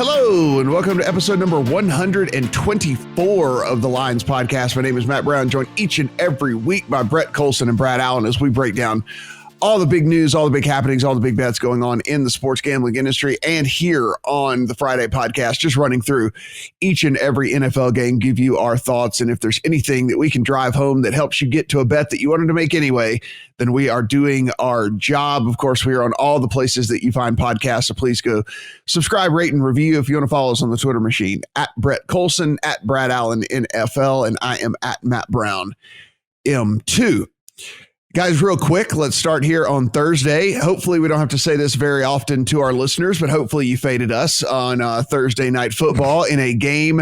Hello, and welcome to episode number 124 of the Lines Podcast. My name is Matt Brown, joined each and every week by Brett Colson and Brad Allen as we break down all the big news, all the big happenings, all the big bets going on in the sports gambling industry. And here on the Friday podcast, just running through each and every NFL game, give you our thoughts. And if there's anything that we can drive home that helps you get to a bet that you wanted to make anyway, then we are doing our job. Of course, we are on all the places that you find podcasts. So please go subscribe, rate, and review. If you want to follow us on the Twitter machine, at Brett Colson, at Brad Allen NFL, and I am at Matt Brown M2. Guys, real quick, let's start here on Thursday. Hopefully we don't have to say this very often to our listeners, but hopefully you faded us on Thursday Night Football in a game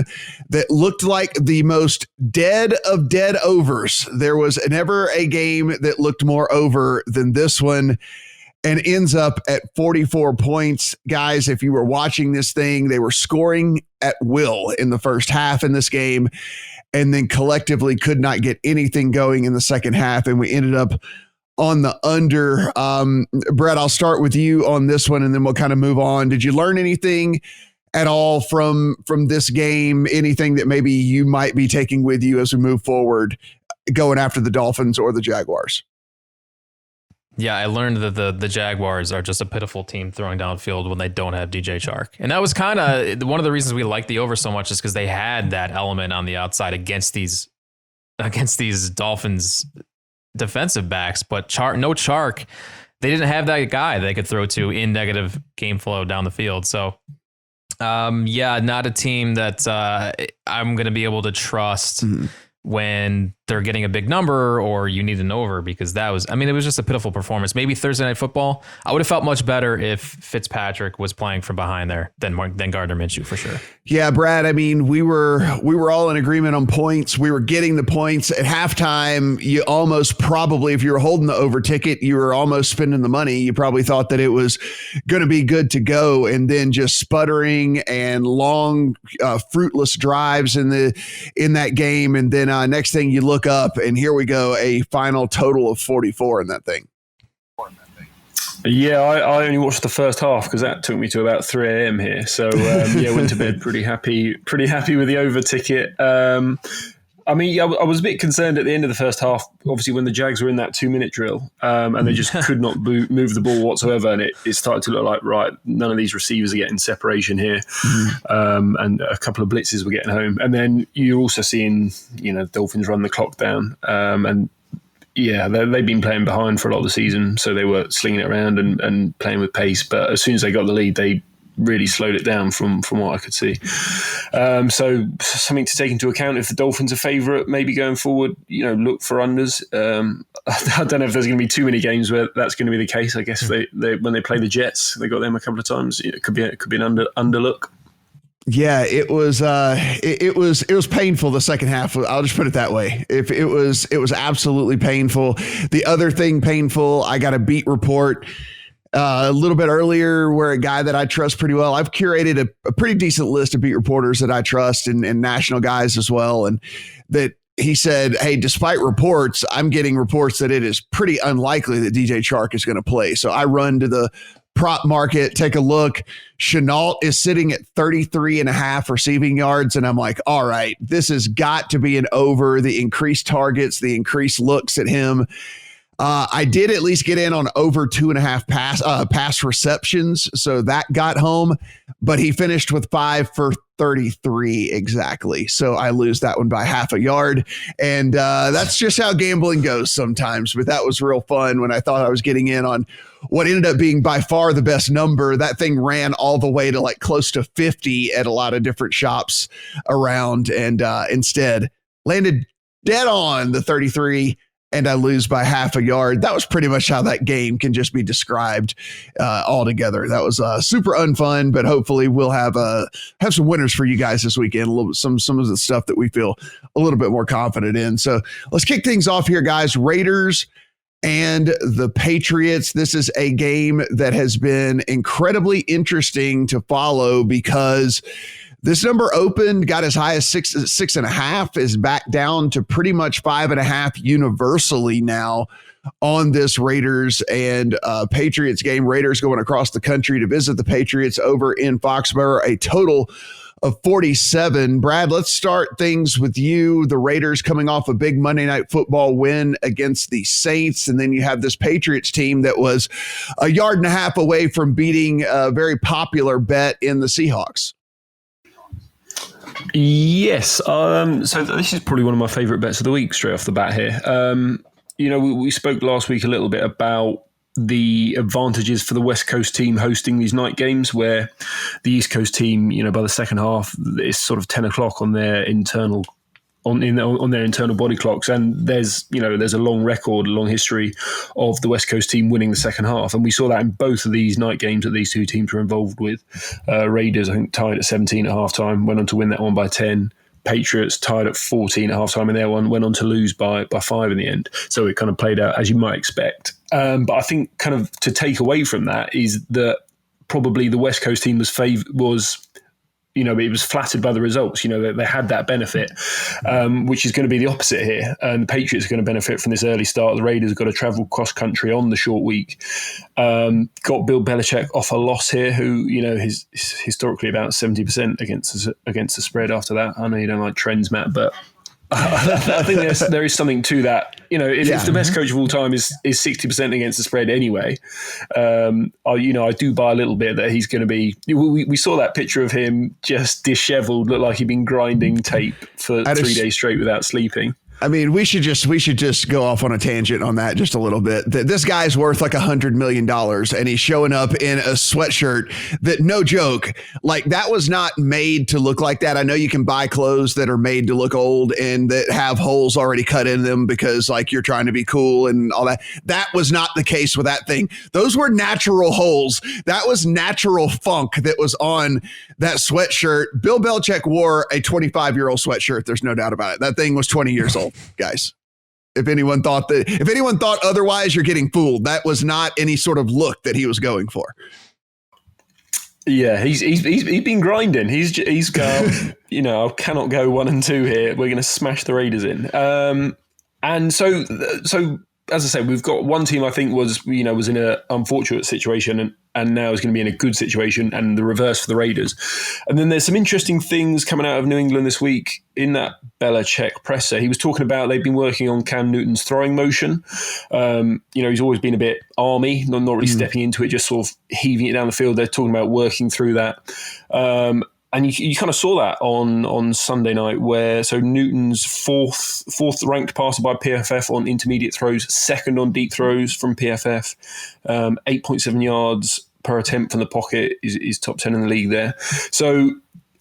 that looked like the most dead of dead overs. There was never a game that looked more over than this one, and ends up at 44 points. Guys, if you were watching this thing, they were scoring at will in the first half in this game, and then collectively could not get anything going in the second half. And we ended up on the under. Brett, I'll start with you on this one, and then we'll kind of move on. Did you learn anything at all from this game? Anything that maybe you might be taking with you as we move forward, going after the Dolphins or the Jaguars? Yeah, I learned that the Jaguars are just a pitiful team throwing downfield when they don't have DJ Chark. And that was kind of one of the reasons we liked the over so much, is because they had that element on the outside against these Dolphins defensive backs. But no Chark, they didn't have that guy they could throw to in negative game flow down the field. So, not a team that I'm going to be able to trust when they're getting a big number or you need an over, because it was just a pitiful performance. Maybe Thursday Night Football, I would have felt much better if Fitzpatrick was playing from behind there than Gardner Minshew, for sure. Yeah, Brad, I mean, we were all in agreement on points. We were getting the points at halftime. You almost probably, if you were holding the over ticket, you were almost spending the money. You probably thought that it was going to be good to go, and then just sputtering and long, fruitless drives in that game. And then next thing you look up, and here we go, a final total of 44 in that thing. Yeah, I only watched the first half because that took me to about 3 a.m. here. So went to bed pretty happy with the over ticket. I was a bit concerned at the end of the first half, obviously when the Jags were in that 2-minute drill, and they just could not move the ball whatsoever, and it started to look like, right, none of these receivers are getting separation here, and a couple of blitzes were getting home. And then you're also seeing, Dolphins run the clock down, and they've been playing behind for a lot of the season, so they were slinging it around and playing with pace. But as soon as they got the lead, they really slowed it down from what I could see. So something to take into account if the Dolphins are favourite, maybe going forward, look for unders. I don't know if there's going to be too many games where that's going to be the case. I guess they when they play the Jets, they got them a couple of times. It could be an underlook. Yeah, it was painful the second half. I'll just put it that way. If it was absolutely painful. The other thing painful, I got a beat report a little bit earlier where a guy that I trust pretty well. I've curated a pretty decent list of beat reporters that I trust and national guys as well. And that he said, hey, despite reports, I'm getting reports that it is pretty unlikely that DJ Chark is going to play. So I run to the prop market, take a look. Chenault is sitting at 33.5 receiving yards. And I'm like, all right, this has got to be an over. The increased targets, the increased looks at him. I did at least get in on over 2.5 pass receptions. So that got home, but he finished with 5 for 33 exactly. So I lose that one by half a yard. And that's just how gambling goes sometimes. But that was real fun when I thought I was getting in on what ended up being by far the best number. That thing ran all the way to like close to 50 at a lot of different shops around, and instead landed dead on the 33. And I lose by half a yard. That was pretty much how that game can just be described altogether. That was super unfun, but hopefully we'll have some winners for you guys this weekend. Some of the stuff that we feel a little bit more confident in. So let's kick things off here, guys. Raiders and the Patriots. This is a game that has been incredibly interesting to follow because This number opened, got as high as 6.5, is back down to pretty much 5.5 universally now on this Raiders and Patriots game. Raiders going across the country to visit the Patriots over in Foxborough, a total of 47. Brad, let's start things with you. The Raiders coming off a big Monday Night Football win against the Saints, and then you have this Patriots team that was a yard and a half away from beating a very popular bet in the Seahawks. Yes. So this is probably one of my favourite bets of the week straight off the bat here. We spoke last week a little bit about the advantages for the West Coast team hosting these night games, where the East Coast team, by the second half, it's sort of 10 o'clock on their internal on their internal body clocks, and there's a long history of the West Coast team winning the second half, and we saw that in both of these night games that these two teams were involved with. Raiders, I think, tied at 17 at halftime, went on to win that one by 10. Patriots tied at 14 at halftime, and their one went on to lose by 5 in the end. So it kind of played out as you might expect. But I think kind of to take away from that is that probably the West Coast team was it was flattered by the results. They had that benefit, which is going to be the opposite here. And the Patriots are going to benefit from this early start. The Raiders have got to travel cross country on the short week. Got Bill Belichick off a loss here, who is historically about 70% against the spread. After that, I know you don't like trends, Matt, but I think there is something to that. If the best coach of all time is 60% against the spread anyway, I do buy a little bit that he's going to be. We saw that picture of him just disheveled, looked like he'd been grinding tape for 3 days straight without sleeping. I mean, we should just go off on a tangent on that just a little bit. This guy's worth like $100 million, and he's showing up in a sweatshirt that, no joke, like that was not made to look like that. I know you can buy clothes that are made to look old and that have holes already cut in them because like you're trying to be cool and all that. That was not the case with that thing. Those were natural holes. That was natural funk that was on that sweatshirt. Bill Belichick wore a 25-year-old sweatshirt. There's no doubt about it. That thing was 20 years old. Guys, if anyone thought otherwise, you're getting fooled. That was not any sort of look that he was going for. Yeah, he's been grinding. He's gone. I cannot go 1-2 here. We're going to smash the Raiders in. And so as I said, we've got one team I think was in an unfortunate situation and now is going to be in a good situation, and the reverse for the Raiders. And then there's some interesting things coming out of New England this week in that Belichick presser. He was talking about they've been working on Cam Newton's throwing motion. He's always been a bit army, not really stepping into it, just sort of heaving it down the field. They're talking about working through that. And you kind of saw that on Sunday night, where Newton's fourth ranked passer by PFF on intermediate throws, second on deep throws from PFF, 8.7 yards per attempt from the pocket is top 10 in the league there. So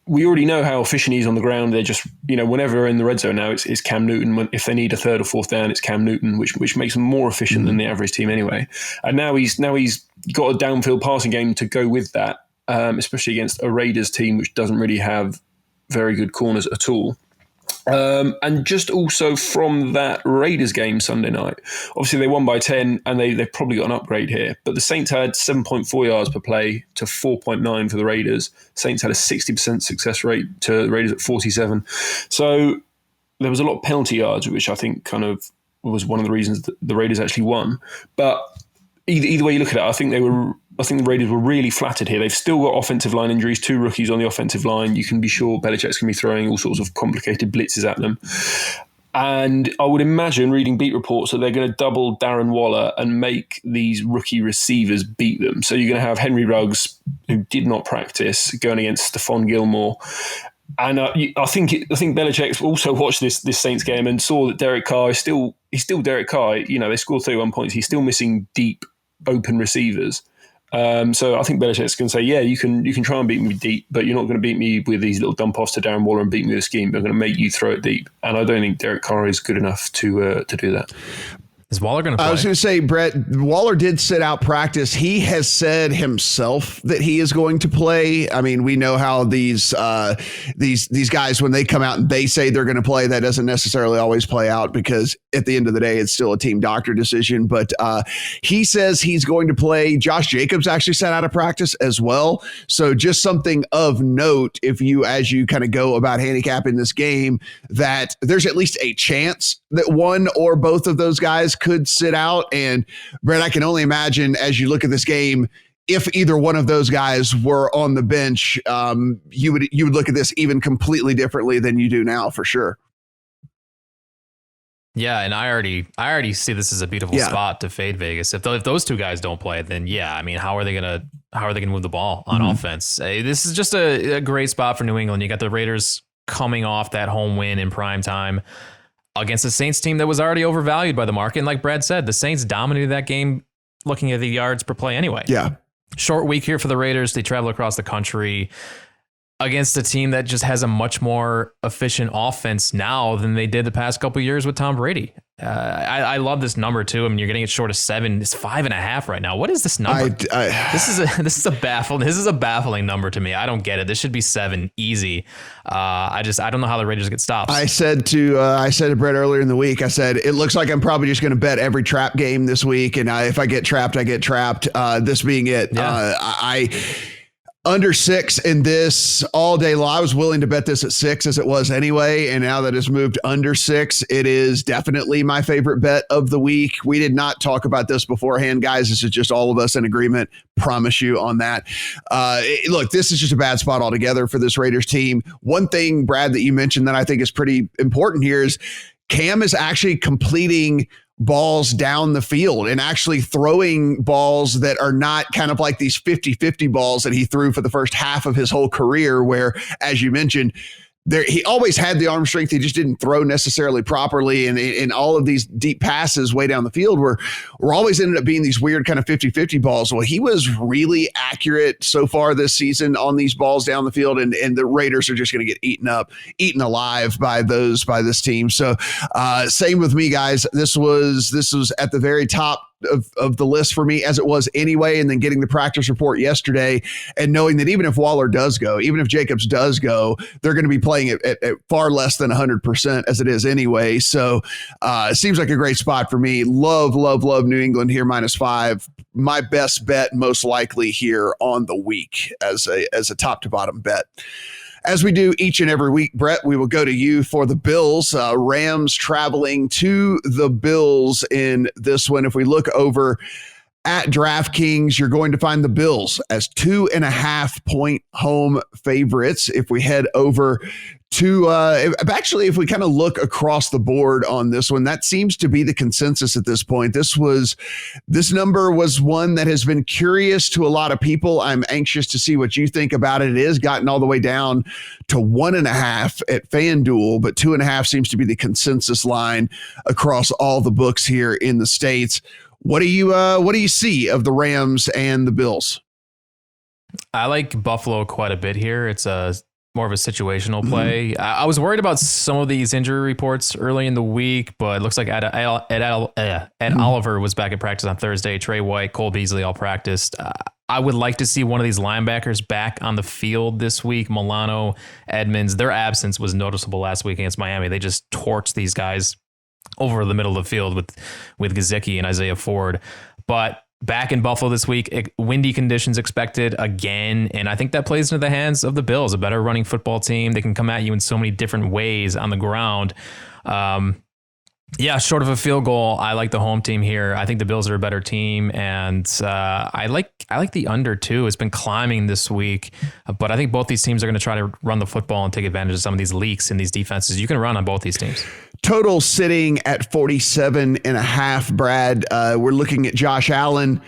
we already know how efficient he is on the ground. They're just, whenever they're in the red zone now, it's Cam Newton. If they need a third or fourth down, it's Cam Newton, which makes them more efficient than the average team anyway. And now he's got a downfield passing game to go with that. Especially against a Raiders team which doesn't really have very good corners at all. And just also from that Raiders game Sunday night, obviously they won by 10 and they've probably got an upgrade here. But the Saints had 7.4 yards per play to 4.9 for the Raiders. Saints had a 60% success rate to the Raiders at 47. So there was a lot of penalty yards, which I think kind of was one of the reasons that the Raiders actually won. But either way you look at it, I think the Raiders were really flattered here. They've still got offensive line injuries, 2 rookies on the offensive line. You can be sure Belichick's going to be throwing all sorts of complicated blitzes at them. And I would imagine, reading beat reports, that they're going to double Darren Waller and make these rookie receivers beat them. So you're going to have Henry Ruggs, who did not practice, going against Stephon Gilmore. And I think Belichick's also watched this Saints game and saw that Derek Carr is still Derek Carr. They scored 31 points. He's still missing deep open receivers. So I think Belichick's going to say, yeah, you can try and beat me deep, but you're not going to beat me with these little dump offs to Darren Waller and beat me with a scheme. I'm going to make you throw it deep. And I don't think Derek Carr is good enough to do that. Is Waller going to play? I was going to say, Brett, Waller did sit out practice. He has said himself that he is going to play. I mean, we know how these guys, when they come out and they say they're going to play, that doesn't necessarily always play out, because at the end of the day, it's still a team doctor decision. But he says he's going to play. Josh Jacobs actually sat out of practice as well. So just something of note, as you kind of go about handicapping this game, that there's at least a chance that one or both of those guys could sit out. And Brett, I can only imagine, as you look at this game, if either one of those guys were on the bench, you would look at this even completely differently than you do now, for sure. Yeah, and I already see this as a beautiful spot to fade Vegas. If those two guys don't play, then I mean, how are they gonna move the ball on offense? This is just a great spot for New England. You got the Raiders coming off that home win in prime time against the Saints team that was already overvalued by the market. And like Brad said, the Saints dominated that game looking at the yards per play anyway. Yeah. Short week here for the Raiders. They travel across the country against a team that just has a much more efficient offense now than they did the past couple of years with Tom Brady. I love this number too. I mean, you're getting it short of 7. It's 5.5 right now. What is this number? This is a baffling number to me. I don't get it. This should be 7 easy. I don't know how the Raiders get stops. I said to Brett earlier in the week, I said, it looks like I'm probably just going to bet every trap game this week. And if I get trapped, I get trapped. This being it, under 6 in this all day long. I was willing to bet this at 6 as it was anyway. And now that it's moved under 6, it is definitely my favorite bet of the week. We did not talk about this beforehand, guys. This is just all of us in agreement. Promise you on that. Look, this is just a bad spot altogether for this Raiders team. One thing, Brad, that you mentioned that I think is pretty important here is Cam is actually completing balls down the field and actually throwing balls that are not kind of like these 50-50 balls that he threw for the first half of his whole career, where, as you mentioned, he always had the arm strength. He just didn't throw necessarily properly. And all of these deep passes way down the field were always ended up being these weird kind of 50-50 balls. Well, he was really accurate so far this season on these balls down the field. And the Raiders are just going to get eaten alive by this team. So same with me, guys. This was at the very top of the list for me, as it was anyway. And then getting the practice report yesterday and knowing that even if Waller does go, even if Jacobs does go, they're going to be playing at far less than 100% as it is anyway. So it seems like a great spot for me. Love New England here, -5. My best bet most likely here on the week as a top to bottom bet. As we do each and every week, Brett, we will go to you for the Bills. Rams traveling to the Bills in this one. If we look over at DraftKings, you're going to find the Bills as 2.5-point home favorites. If we head over to if we kind of look across the board on this one, that seems to be the consensus at this point. This number was one that has been curious to a lot of people. I'm anxious to see what you think about it. It is gotten all the way down to 1.5 at FanDuel, but 2.5 seems to be the consensus line across all the books here in the States. What do you see of the Rams and the Bills? I like Buffalo quite a bit here. It's more of a situational play. I was worried about some of these injury reports early in the week, but it looks like Ed Oliver was back at practice on Thursday. Trey White, Cole Beasley all practiced. I would like to see one of these linebackers back on the field this week. Milano, Edmonds, their absence was noticeable last week against Miami. They just torched these guys over the middle of the field with Gesicki and Isaiah Ford. But back in Buffalo this week, windy conditions expected again, and I think that plays into the hands of the Bills, a better running football team. They can come at you in so many different ways on the ground. Short of a field goal, I like the home team here. I think the Bills are a better team, and I like the under too. It's been climbing this week, but I think both these teams are going to try to run the football and take advantage of some of these leaks in these defenses. You can run on both these teams. Total sitting at 47.5, Brad. We're looking at Josh Allen.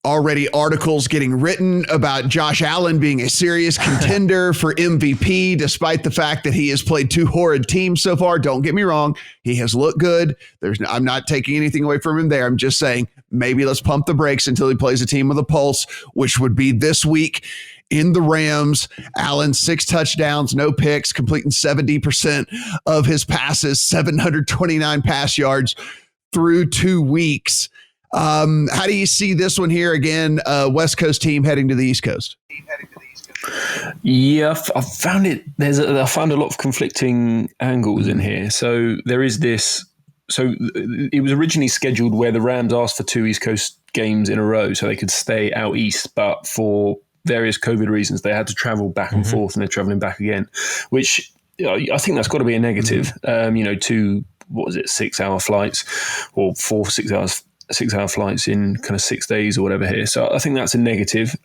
Already articles getting written about Josh Allen being a serious contender for MVP, despite the fact that he has played 2 horrid teams so far. Don't get me wrong. He has looked good. I'm not taking anything away from him there. I'm just saying maybe let's pump the brakes until he plays a team with a pulse, which would be this week in the Rams. Allen, 6 touchdowns, no picks, completing 70% of his passes, 729 pass yards, through 2 weeks. How do you see this one here again? West Coast team heading to the East Coast. Yeah, I found it. I found a lot of conflicting angles in here. So there is this. So it was originally scheduled where the Rams asked for 2 East Coast games in a row, so they could stay out east. But for various COVID reasons, they had to travel back and forth, and they're traveling back again. Which I think that's got to be a negative. 2 6-hour flights, or 4 6-hour flights in kind of 6 days or whatever here. So I think that's a negative.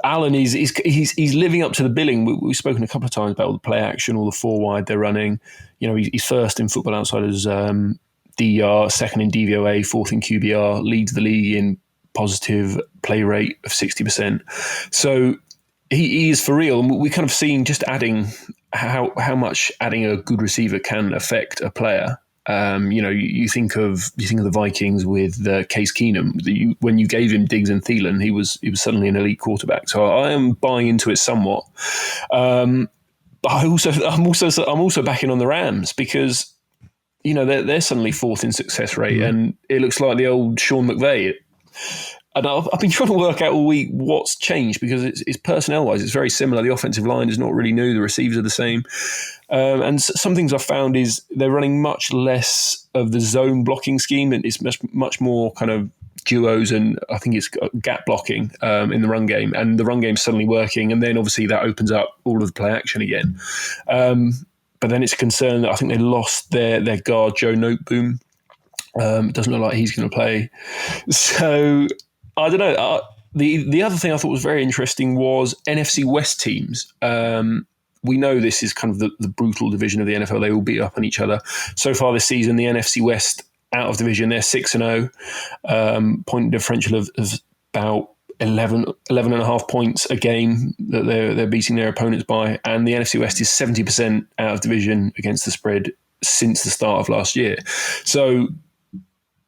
Allen he's living up to the billing. We've spoken a couple of times about all the play action, all the 4 wide they're running. He's first in Football Outsiders DER, second in DVOA, fourth in QBR, leads the league in positive play rate of 60%. So he is for real, and we kind of seen just adding how much adding a good receiver can affect a player. You think of the Vikings with Case Keenum. When you gave him Diggs and Thielen, he was suddenly an elite quarterback. So I am buying into it somewhat. I'm also backing on the Rams because they're suddenly fourth in success rate, and it looks like the old Sean McVay. And I've been trying to work out all week what's changed because it's personnel-wise, it's very similar. The offensive line is not really new. The receivers are the same. And some things I've found is they're running much less of the zone blocking scheme, and it's much more kind of duos, and I think it's gap blocking in the run game. And the run game's suddenly working, and then obviously that opens up all of the play action again. But then it's a concern that I think they lost their guard, Joe Noteboom. It doesn't look like he's going to play. So I don't know. The other thing I thought was very interesting was NFC West teams. We know this is kind of the brutal division of the NFL. They all beat up on each other. So far this season, the NFC West out of division, they're 6-0. Point differential of about 11.5 points a game that they're beating their opponents by. And the NFC West is 70% out of division against the spread since the start of last year. So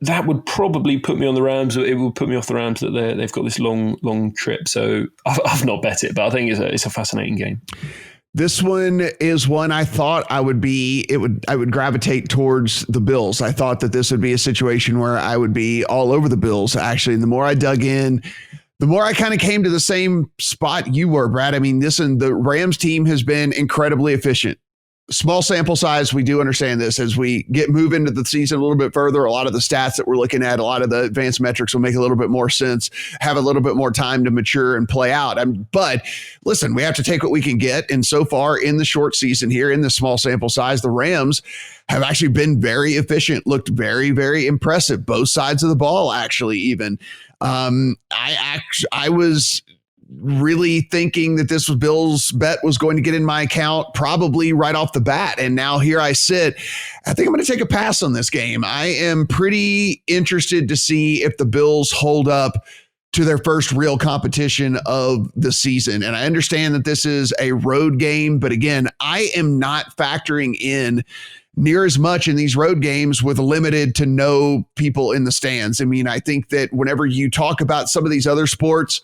that would probably put me on the Rams. It would put me off the Rams that they've got this long trip. So I've not bet it, but I think it's a fascinating game. This one is one I thought I would gravitate towards the Bills. I thought that this would be a situation where I would be all over the Bills, actually. And the more I dug in, the more I kind of came to the same spot you were, Brad. I mean, the Rams team has been incredibly efficient. Small sample size, we do understand this. As we move into the season a little bit further, a lot of the stats that we're looking at, a lot of the advanced metrics will make a little bit more sense, have a little bit more time to mature and play out. But listen, we have to take what we can get. And so far in the short season here, in the small sample size, the Rams have actually been very efficient, looked very, very impressive. Both sides of the ball, actually, even. I was really thinking that this was Bill's bet was going to get in my account probably right off the bat. And now here I sit. I think I'm going to take a pass on this game. I am pretty interested to see if the Bills hold up to their first real competition of the season. And I understand that this is a road game, but again, I am not factoring in near as much in these road games with limited to no people in the stands. I mean, I think that whenever you talk about some of these other sports,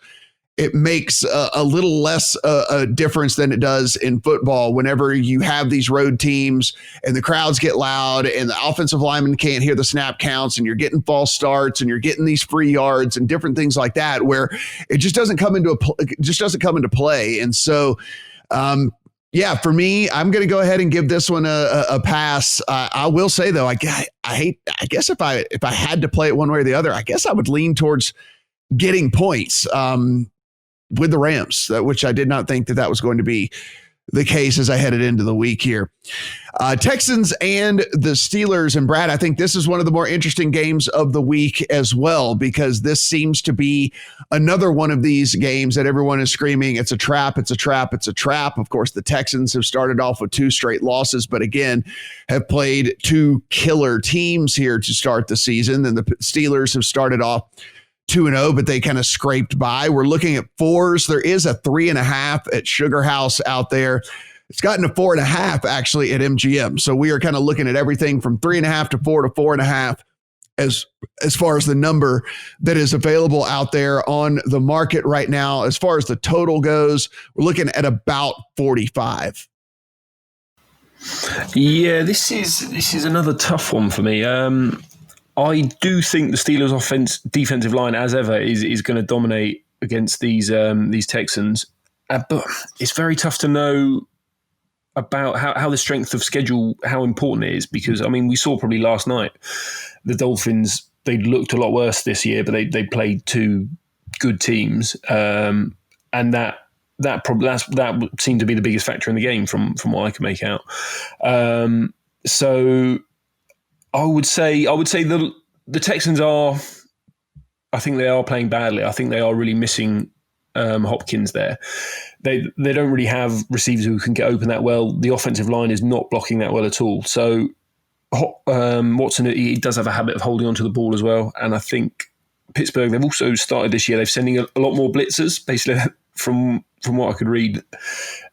it makes a little less a difference than it does in football whenever you have these road teams and the crowds get loud and the offensive lineman can't hear the snap counts and you're getting false starts and you're getting these free yards and different things like that where it just doesn't come into play. And so, yeah, for me, I'm going to go ahead and give this one a pass. I will say though, I guess if I had to play it one way or the other, I guess I would lean towards getting points with the Rams, which I did not think that was going to be the case as I headed into the week here. Texans and the Steelers. And Brad, I think this is one of the more interesting games of the week as well, because this seems to be another one of these games that everyone is screaming, it's a trap, it's a trap, it's a trap. Of course, the Texans have started off with 2 straight losses, but again, have played 2 killer teams here to start the season. And the Steelers have started off 2-0, but they kind of scraped by. We're looking at 4s. There is a 3.5 at Sugar House out there. It's gotten to 4.5 actually at MGM. So we are kind of looking at everything from 3.5 to 4 to 4.5 as far as the number that is available out there on the market right now. As far as the total goes, we're looking at about 45. Yeah, this is another tough one for me. I do think the Steelers' defensive line, as ever, is going to dominate against these Texans, but it's very tough to know about how the strength of schedule, how important it is, because I mean we saw probably last night the Dolphins, they looked a lot worse this year, but they played two good teams, and that seemed to be the biggest factor in the game from what I can make out. So I would say the Texans are, I think they are playing badly. I think they are really missing Hopkins there. They don't really have receivers who can get open that well. The offensive line is not blocking that well at all. So Watson, he does have a habit of holding onto the ball as well. And I think Pittsburgh, they've also started this year, they're sending a lot more blitzers. Basically, from what I could read,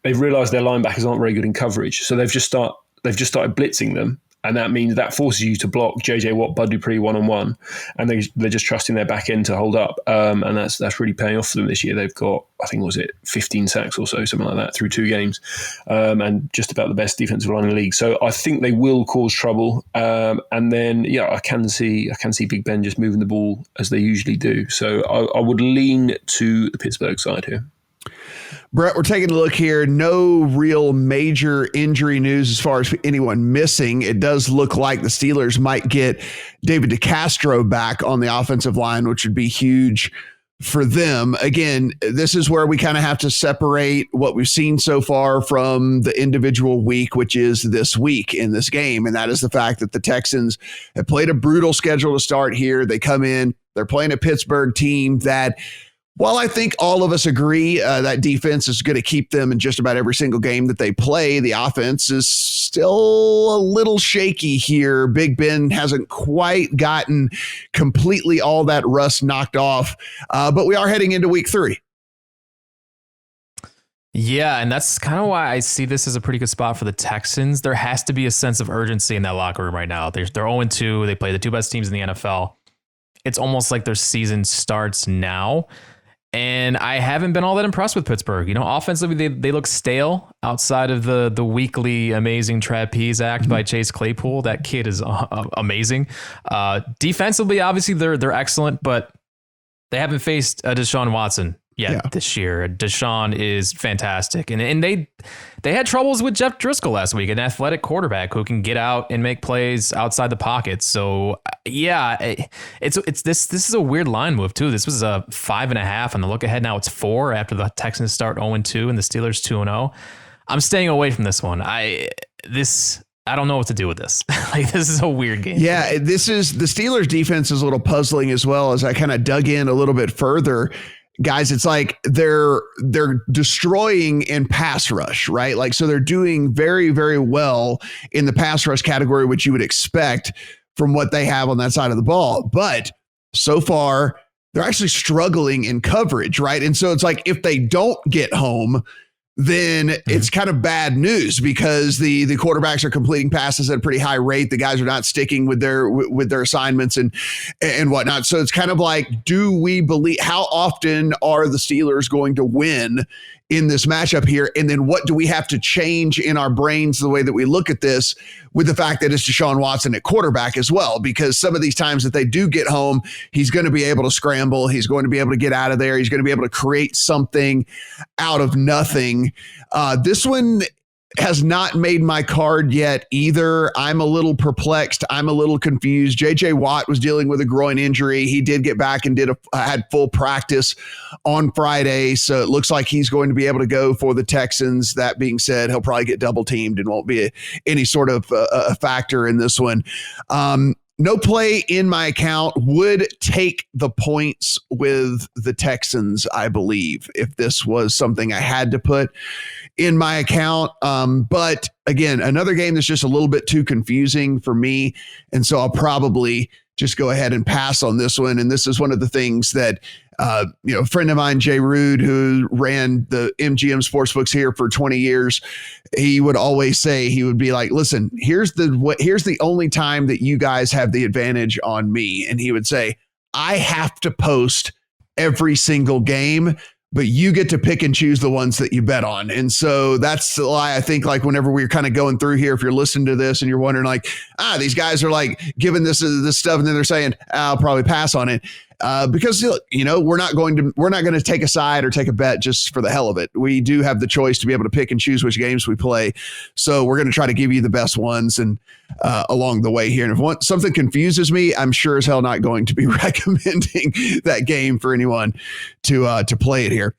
they've realised their linebackers aren't very good in coverage. So they've just started blitzing them. And that means that forces you to block JJ Watt, Bud Dupree one-on-one, and they're just trusting their back end to hold up, and that's really paying off for them this year. They've got, I think, 15 sacks or so, something like that, through 2 games, and just about the best defensive line in the league. So I think they will cause trouble, and then I can see Big Ben just moving the ball as they usually do. So I would lean to the Pittsburgh side here. Brett, we're taking a look here. No real major injury news as far as anyone missing. It does look like the Steelers might get David DeCastro back on the offensive line, which would be huge for them. Again, this is where we kind of have to separate what we've seen so far from the individual week, which is this week in this game. And that is the fact that the Texans have played a brutal schedule to start here. They come in, they're playing a Pittsburgh team that, while I think all of us agree that defense is going to keep them in just about every single game that they play, the offense is still a little shaky here. Big Ben hasn't quite gotten completely all that rust knocked off, but we are heading into week 3. Yeah, and that's kind of why I see this as a pretty good spot for the Texans. There has to be a sense of urgency in that locker room right now. They're 0-2. They play the 2 best teams in the NFL. It's almost like their season starts now. And I haven't been all that impressed with Pittsburgh. Offensively, they look stale outside of the weekly amazing trapeze act by Chase Claypool. That kid is amazing. Defensively, obviously, they're excellent, but they haven't faced Deshaun Watson yet this year. Deshaun is fantastic. And they had troubles with Jeff Driscoll last week, an athletic quarterback who can get out and make plays outside the pocket. So it's this is a weird line move too. This was a 5.5 on the look ahead. Now it's 4 after the Texans start 0-2 and the Steelers 2-0. I'm staying away from this one. I don't know what to do with this. This is a weird game. Yeah, this is the Steelers defense is a little puzzling as well. As I kind of dug in a little bit further, guys, it's like they're destroying in pass rush, right? Like, so they're doing very, very well in the pass rush category, which you would expect from what they have on that side of the ball. But so far, they're actually struggling in coverage, right? And so it's like if they don't get home, then it's kind of bad news because the quarterbacks are completing passes at a pretty high rate. The guys are not sticking with their assignments and whatnot. So it's kind of like, do we believe, how often are the Steelers going to win in this matchup here? And then what do we have to change in our brains the way that we look at this with the fact that it's Deshaun Watson at quarterback as well? Because some of these times that they do get home, he's going to be able to scramble. He's going to be able to get out of there. He's going to be able to create something out of nothing. This one has not made my card yet either. I'm a little perplexed. I'm a little confused. JJ Watt was dealing with a groin injury. He did get back and had full practice on Friday. So it looks like he's going to be able to go for the Texans. That being said, he'll probably get double teamed and won't be any sort of a factor in this one. No play in my account. Would take the points with the Texans, I believe, if this was something I had to put in my account. But again, another game that's just a little bit too confusing for me. And so I'll probably just go ahead and pass on this one. And this is one of the things that, a friend of mine, Jay Rude, who ran the MGM Sportsbooks here for 20 years, he would always say, he would be like, listen, here's the only time that you guys have the advantage on me. And he would say, I have to post every single game but you get to pick and choose the ones that you bet on. And so that's why I think, like, whenever we're kind of going through here, if you're listening to this and you're wondering like, these guys are like giving this stuff and then they're saying, I'll probably pass on it. Because, we're not going to take a side or take a bet just for the hell of it. We do have the choice to be able to pick and choose which games we play. So we're going to try to give you the best ones and along the way here. And if something confuses me, I'm sure as hell not going to be recommending that game for anyone to play it here.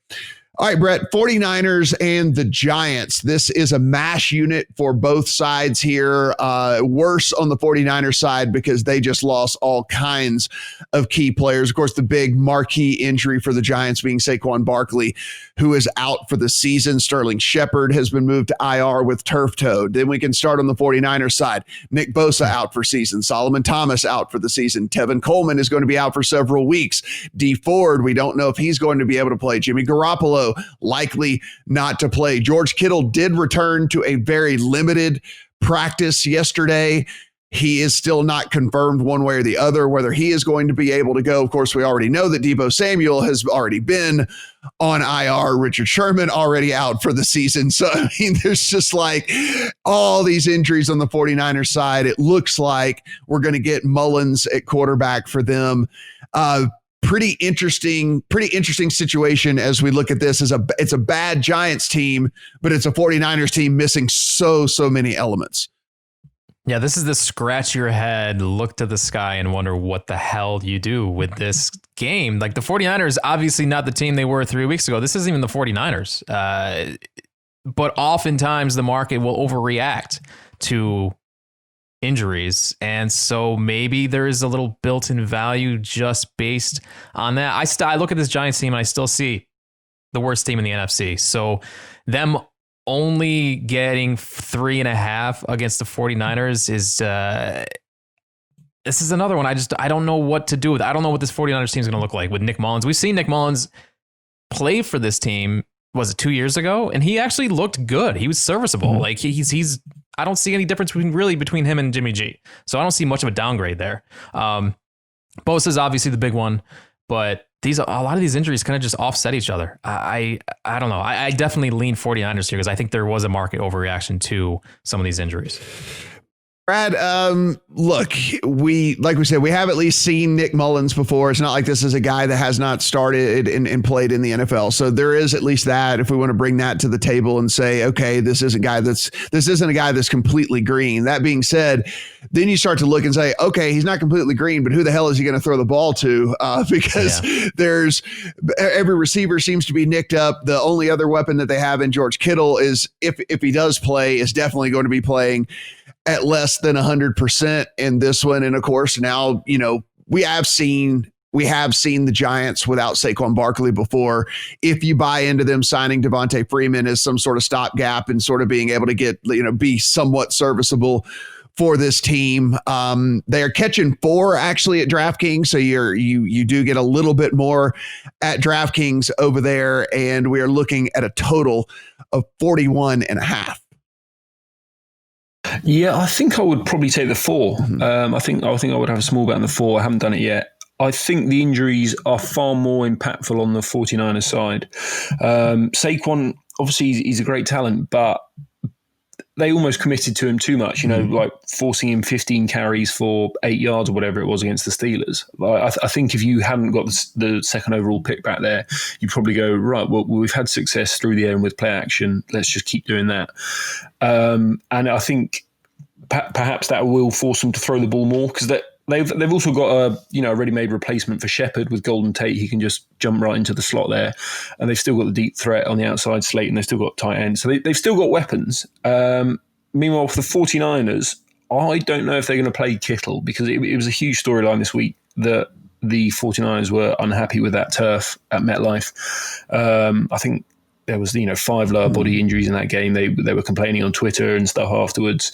All right, Brett, 49ers and the Giants. This is a mash unit for both sides here. Worse on the 49ers side because they just lost all kinds of key players. Of course, the big marquee injury for the Giants being Saquon Barkley, who is out for the season. Sterling Shepard has been moved to IR with turf toe. Then we can start on the 49ers side. Nick Bosa out for season. Solomon Thomas out for the season. Tevin Coleman is going to be out for several weeks. Dee Ford, we don't know if he's going to be able to play. Jimmy Garoppolo, likely not to play. George Kittle did return to a very limited practice yesterday. He is still not confirmed one way or the other whether he is going to be able to go. Of course, we already know that Deebo Samuel has already been on IR. Richard Sherman already out for the season. So, I mean, there's just like all these injuries on the 49ers side. It looks like we're going to get Mullins at quarterback for them. Pretty interesting situation as we look at this. It's a bad Giants team, but it's a 49ers team missing so many elements. Yeah, this is the scratch your head, look to the sky and wonder what the hell you do with this game. Like, the 49ers, obviously not the team they were 3 weeks ago. This isn't even the 49ers. But oftentimes the market will overreact to injuries. And so maybe there is a little built-in value just based on that. I look at this Giants team and I still see the worst team in the NFC. So them only getting 3.5 against the 49ers is this is another one. I don't know what to do with. I don't know what this 49ers team is going to look like with Nick Mullins. We've seen Nick Mullins play for this team. Was it 2 years ago? And he actually looked good. He was serviceable. Like he's I don't see any difference between him and Jimmy G. So I don't see much of a downgrade there. Bosa is obviously the big one, but a lot of these injuries kind of just offset each other. I don't know. I definitely lean 49ers here because I think there was a market overreaction to some of these injuries. Brad, look, we said, we have at least seen Nick Mullins before. It's not like this is a guy that has not started and played in the NFL. So there is at least that, if we want to bring that to the table and say, okay, this isn't a guy that's completely green. That being said, then you start to look and say, okay, he's not completely green, but who the hell is he going to throw the ball to? Because there's every receiver seems to be nicked up. The only other weapon that they have in George Kittle is, if he does play, is definitely going to be playing at less than 100% in this one. And of course, now, we have seen the Giants without Saquon Barkley before. If you buy into them signing Devontae Freeman as some sort of stopgap and sort of being able to get, be somewhat serviceable for this team, they are catching 4 actually at DraftKings. So you do get a little bit more at DraftKings over there. And we are looking at a total of 41.5. Yeah, I think I would probably take the 4. I think I would have a small bet on the 4. I haven't done it yet. I think the injuries are far more impactful on the 49ers side. Saquon, obviously, he's a great talent, but they almost committed to him too much, like forcing him 15 carries for 8 yards or whatever it was against the Steelers. I think if you hadn't got the second overall pick back there, you'd probably go, right, well, we've had success through the air and with play action. Let's just keep doing that. And I think perhaps that will force them to throw the ball more, because they've also got a ready-made replacement for Shepard with Golden Tate. He can just jump right into the slot there, and they've still got the deep threat on the outside slate, and they've still got tight ends, so they've still got weapons. Meanwhile, for the 49ers, I don't know if they're going to play Kittle, because it was a huge storyline this week that the 49ers were unhappy with that turf at MetLife. I think there was 5 lower body injuries in that game. They were complaining on Twitter and stuff afterwards,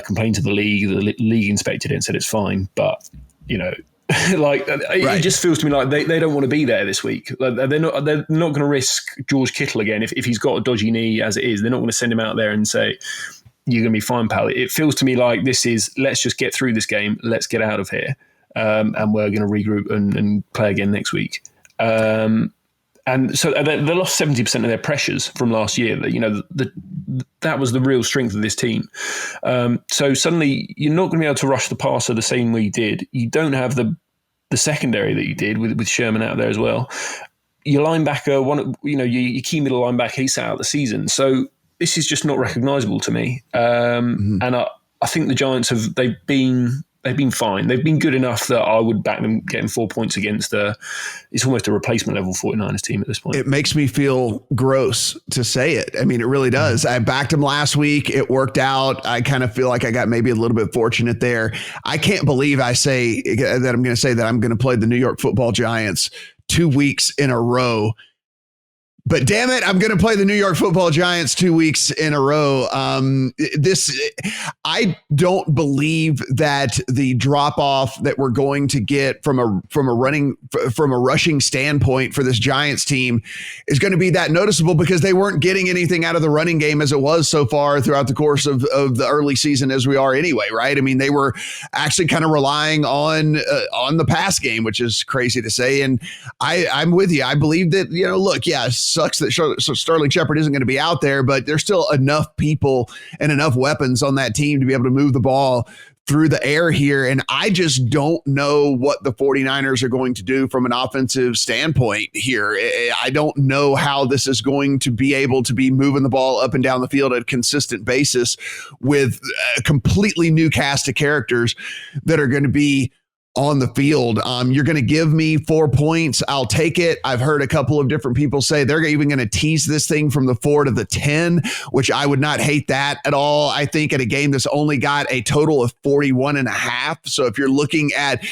complained to the league. The league inspected it and said it's fine. But, it just feels to me like they don't want to be there this week. Like, they're not going to risk George Kittle again if he's got a dodgy knee as it is. They're not going to send him out there and say, you're going to be fine, pal. It feels to me like this is, let's just get through this game. Let's get out of here. And we're going to regroup and play again next week. And so they lost 70% of their pressures from last year. That was the real strength of this team. So suddenly you're not going to be able to rush the passer the same way you did. You don't have the secondary that you did with Sherman out there as well. Your linebacker, your key middle linebacker, he's out the season. So this is just not recognisable to me. And I think the Giants they've been fine. They've been good enough that I would back them getting 4 points against it's almost a replacement level 49ers team at this point. It makes me feel gross to say it. I mean, it really does. I backed them last week. It worked out. I kind of feel like I got maybe a little bit fortunate there. I can't believe I say that I'm going to say that I'm going to play the New York Football Giants 2 weeks in a row. But damn it, I'm going to play the New York Football Giants 2 weeks in a row. I don't believe that the drop off that we're going to get from a rushing standpoint for this Giants team is going to be that noticeable, because they weren't getting anything out of the running game as it was so far throughout the course of the early season as we are anyway, right? I mean, they were actually kind of relying on the pass game, which is crazy to say. And I'm with you. I believe that, look, yeah, sucks that Sterling Shepard isn't going to be out there, but there's still enough people and enough weapons on that team to be able to move the ball through the air here. And I just don't know what the 49ers are going to do from an offensive standpoint here. I don't know how this is going to be able to be moving the ball up and down the field at a consistent basis with a completely new cast of characters that are going to be on the field. You're going to give me 4 points. I'll take it. I've heard a couple of different people say they're even going to tease this thing from the 4 to the 10, which I would not hate that at all. I think at a game that's only got a total of 41.5. So if you're looking at,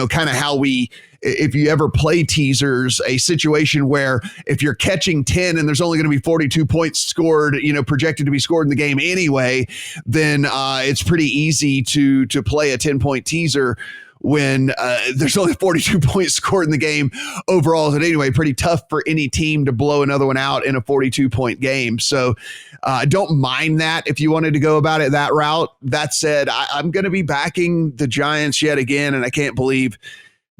kind of how if you ever play teasers, a situation where if you're catching 10 and there's only going to be 42 points scored, projected to be scored in the game anyway, then it's pretty easy to play a 10-point teaser when there's only 42 points scored in the game overall. And anyway, pretty tough for any team to blow another one out in a 42-point game. So don't mind that if you wanted to go about it that route. That said, I'm going to be backing the Giants yet again, and I can't believe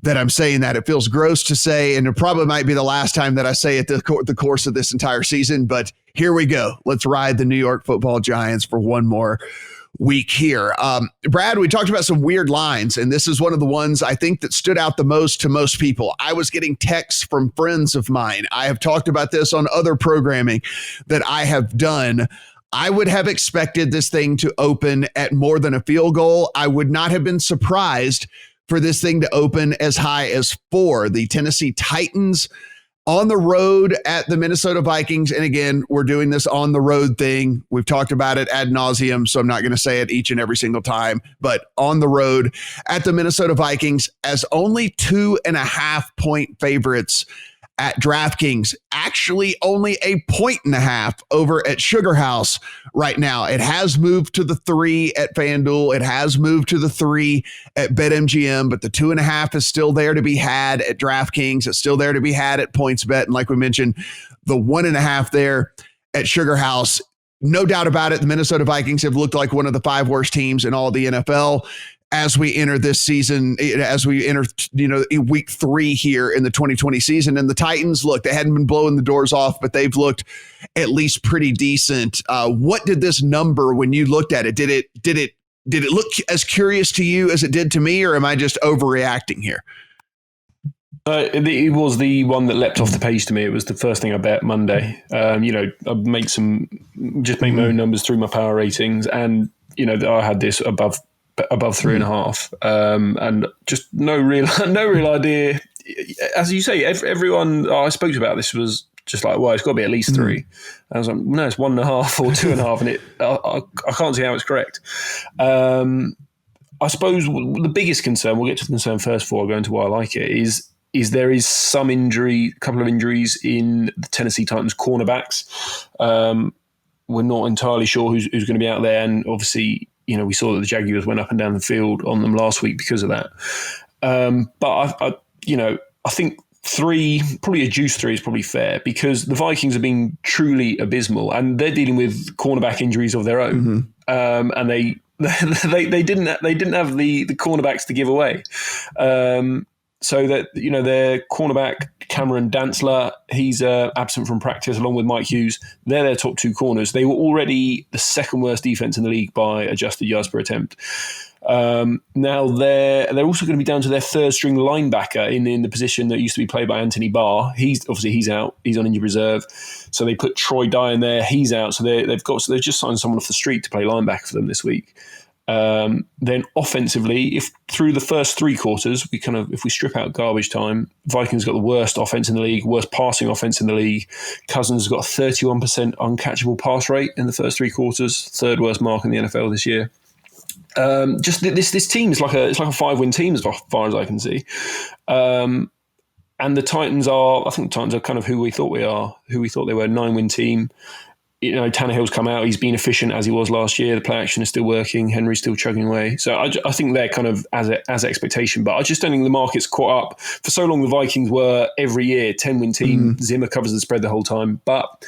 that I'm saying that. It feels gross to say, and it probably might be the last time that I say it the course of this entire season, but here we go. Let's ride the New York Football Giants for one more week here. Brad, we talked about some weird lines, and this is one of the ones I think that stood out the most to most people. I was getting texts from friends of mine. I have talked about this on other programming that I have done. I would have expected this thing to open at more than a field goal. I would not have been surprised for this thing to open as high as 4. The Tennessee Titans on the road at the Minnesota Vikings. And again, we're doing this on the road thing. We've talked about it ad nauseum, so I'm not going to say it each and every single time, but on the road at the Minnesota Vikings as only 2.5 point favorites at DraftKings, actually only 1.5 points over at Sugar House right now. It has moved to the 3 at FanDuel. It has moved to the 3 at BetMGM, but the 2.5 is still there to be had at DraftKings. It's still there to be had at PointsBet. And like we mentioned, the 1.5 there at Sugar House. No doubt about it, the Minnesota Vikings have looked like one of the 5 worst teams in all of the NFL as we enter this season, as we enter, week 3 here in the 2020 season. And the Titans, look, they hadn't been blowing the doors off, but they've looked at least pretty decent. What did this number, when you looked at it, did it look as curious to you as it did to me, or am I just overreacting here? It was the one that leapt off the page to me. It was the first thing I bet Monday. I make my own numbers through my power ratings, and I had this above 3.5, and just no real idea. As you say, everyone I spoke to about this was just like, well, it's got to be at least 3. And I was like, no, it's 1.5 or 2.5, and I can't see how it's correct. I suppose the biggest concern, we'll get to the concern first before I go into why I like it, is there is some a couple of injuries in the Tennessee Titans cornerbacks. We're not entirely sure who's going to be out there, and obviously, we saw that the Jaguars went up and down the field on them last week because of that. But I think 3, probably a juice 3 is probably fair, because the Vikings have been truly abysmal, and they're dealing with cornerback injuries of their own. And they didn't have the cornerbacks to give away. So that, their cornerback, Cameron Dantzler, he's absent from practice along with Mike Hughes. They're their top two corners. They were already the second worst defense in the league by adjusted yards per attempt. Now they're also going to be down to their third string linebacker in the position that used to be played by Anthony Barr. He's out. He's on injured reserve. So they put Troy Dye in there. He's out. So they've just signed someone off the street to play linebacker for them this week. Then offensively, if through the first three quarters, if we strip out garbage time, Vikings got the worst offense in the league, worst passing offense in the league. Cousins has got a 31% uncatchable pass rate in the first three quarters, third worst mark in the NFL this year. Just this team is like a 5-win team as far as I can see. And the Titans are kind of who we thought they were, a 9-win team. Tannehill's come out. He's been efficient as he was last year. The play action is still working. Henry's still chugging away. So I think they're kind of as expectation. But I just don't think the market's caught up. For so long, the Vikings were every year 10-win team. Zimmer covers the spread the whole time. But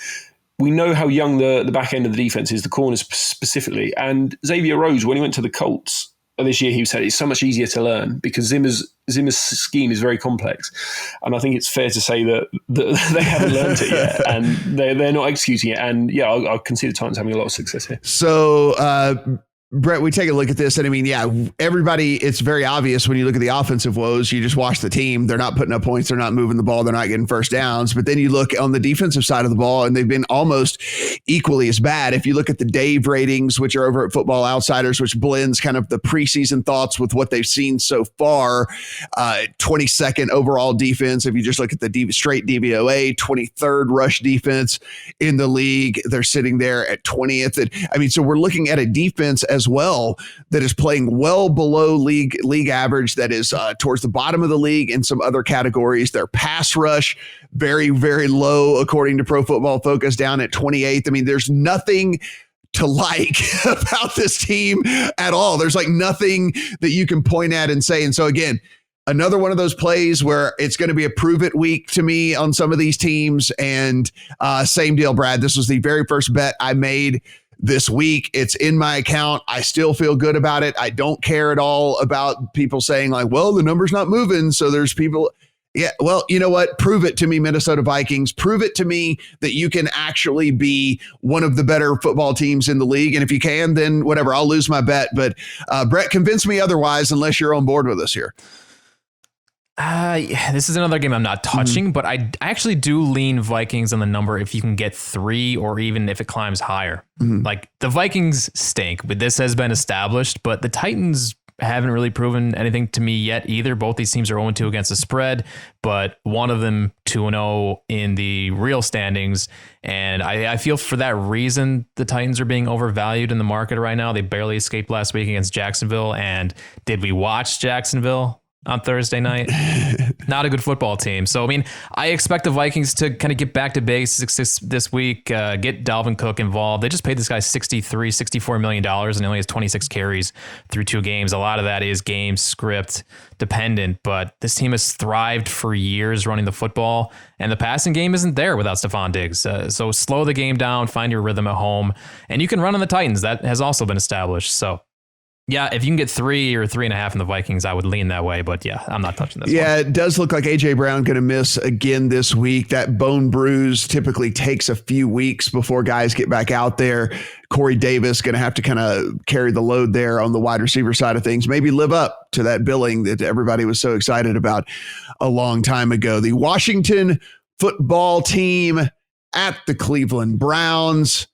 we know how young the back end of the defense is, the corners specifically. And Xavier Rhodes, when he went to the Colts this year, he said it's so much easier to learn because Zimmer's scheme is very complex. And I think it's fair to say that they haven't learned it yet and they're not executing it. And yeah, I can see the Titans having a lot of success here. So, Brett, we take a look at this. And I mean, everybody, it's very obvious when you look at the offensive woes, you just watch the team. They're not putting up points. They're not moving the ball. They're not getting first downs. But then you look on the defensive side of the ball and they've been almost equally as bad. If you look at the Dave ratings, which are over at Football Outsiders, which blends kind of the preseason thoughts with what they've seen so far, 22nd overall defense. If you just look at the straight DVOA, 23rd rush defense in the league, they're sitting there at 20th. And, so we're looking at a defense as well that is playing well below league average, that is towards the bottom of the league in some other categories. Their pass rush very, very low according to Pro Football Focus, down at 28th. I mean, there's nothing to like about this team at all. There's like nothing that you can point at and say. And so again, another one of those plays where it's going to be a prove it week to me on some of these teams. And same deal, Brad. This was the very first bet I made this week. It's in my account. I still feel good about it. I don't care at all about people saying like, well, the number's not moving. So there's people. Yeah. Well, you know what? Prove it to me, Minnesota Vikings. Prove it to me that you can actually be one of the better football teams in the league. And if you can, then whatever, I'll lose my bet. But Brett, convince me otherwise unless you're on board with us here. This is another game I'm not touching, but I actually do lean Vikings on the number if you can get 3 or even if it climbs higher. Like the Vikings stink, but this has been established, but the Titans haven't really proven anything to me yet either. Both these teams are 0-2 against the spread, but one of them 2-0 in the real standings. And I feel for that reason, the Titans are being overvalued in the market right now. They barely escaped last week against Jacksonville. And did we watch Jacksonville on Thursday night? Not a good football team. So, I mean, I expect the Vikings to kind of get back to basics this week, get Dalvin Cook involved. They just paid this guy $64 million and he only has 26 carries through 2 games. A lot of that is game script dependent, but this team has thrived for years running the football, and the passing game isn't there without Stephon Diggs. So slow the game down, find your rhythm at home, and you can run on the Titans. That has also been established. So, yeah, if you can get 3 or 3.5 in the Vikings, I would lean that way. But yeah, I'm not touching this one. It does look like A.J. Brown going to miss again this week. That bone bruise typically takes a few weeks before guys get back out there. Corey Davis going to have to kind of carry the load there on the wide receiver side of things. Maybe live up to that billing that everybody was so excited about a long time ago. The Washington football team at the Cleveland Browns.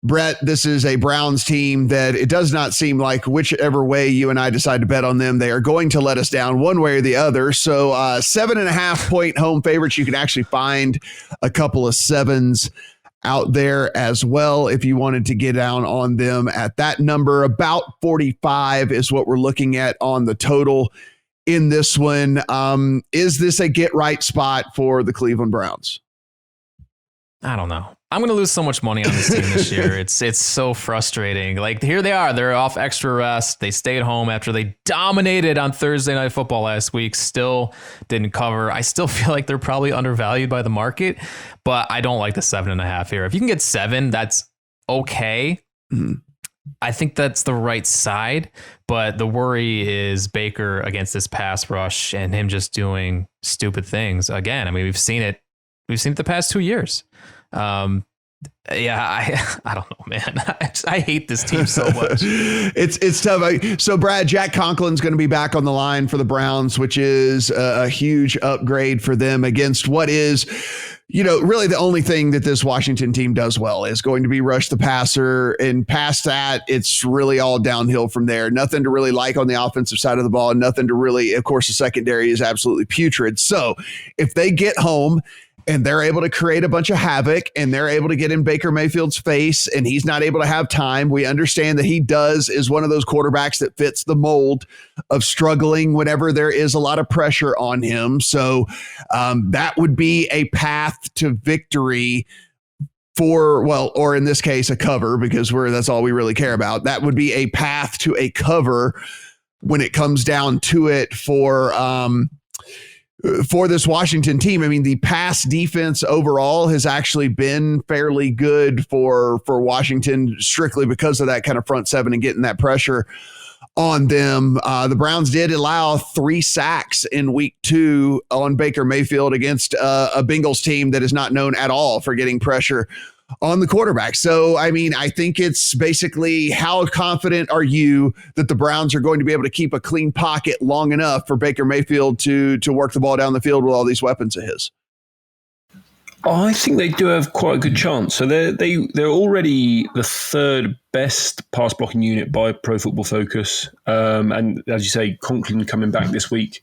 Brett, this is a Browns team that it does not seem like whichever way you and I decide to bet on them, they are going to let us down one way or the other. So 7.5 point home favorites. You can actually find a couple of 7s out there as well if you wanted to get down on them at that number. About 45 is what we're looking at on the total in this one. Is this a get right spot for the Cleveland Browns? I don't know. I'm going to lose so much money on this team this year. It's so frustrating. Like, here they are. They're off extra rest. They stayed home after they dominated on Thursday Night Football last week. Still didn't cover. I still feel like they're probably undervalued by the market, but I don't like the 7.5 here. If you can get 7, that's okay. I think that's the right side, but the worry is Baker against this pass rush and him just doing stupid things again. I mean, we've seen it the past 2 years. I don't know, man. I hate this team so much. It's tough. So Brad, Jack Conklin's going to be back on the line for the Browns, which is a huge upgrade for them against what is, really the only thing that this Washington team does well is going to be rush the passer. And past that, it's really all downhill from there. Nothing to really like on the offensive side of the ball. Nothing to really, of course, the secondary is absolutely putrid. So if they get home and they're able to create a bunch of havoc and they're able to get in Baker Mayfield's face and he's not able to have time, we understand that he is one of those quarterbacks that fits the mold of struggling whenever there is a lot of pressure on him. So that would be a path to victory or in this case, a cover, because that's all we really care about. That would be a path to a cover when it comes down to it for this Washington team. I mean, the pass defense overall has actually been fairly good for Washington, strictly because of that kind of front seven and getting that pressure on them. The Browns did allow 3 sacks in week 2 on Baker Mayfield against a Bengals team that is not known at all for getting pressure on the quarterback. So, I mean, I think it's basically, how confident are you that the Browns are going to be able to keep a clean pocket long enough for Baker Mayfield to work the ball down the field with all these weapons of his? I think they do have quite a good chance. So they're already the 3rd best pass blocking unit by Pro Football Focus, and as you say, Conklin coming back this week.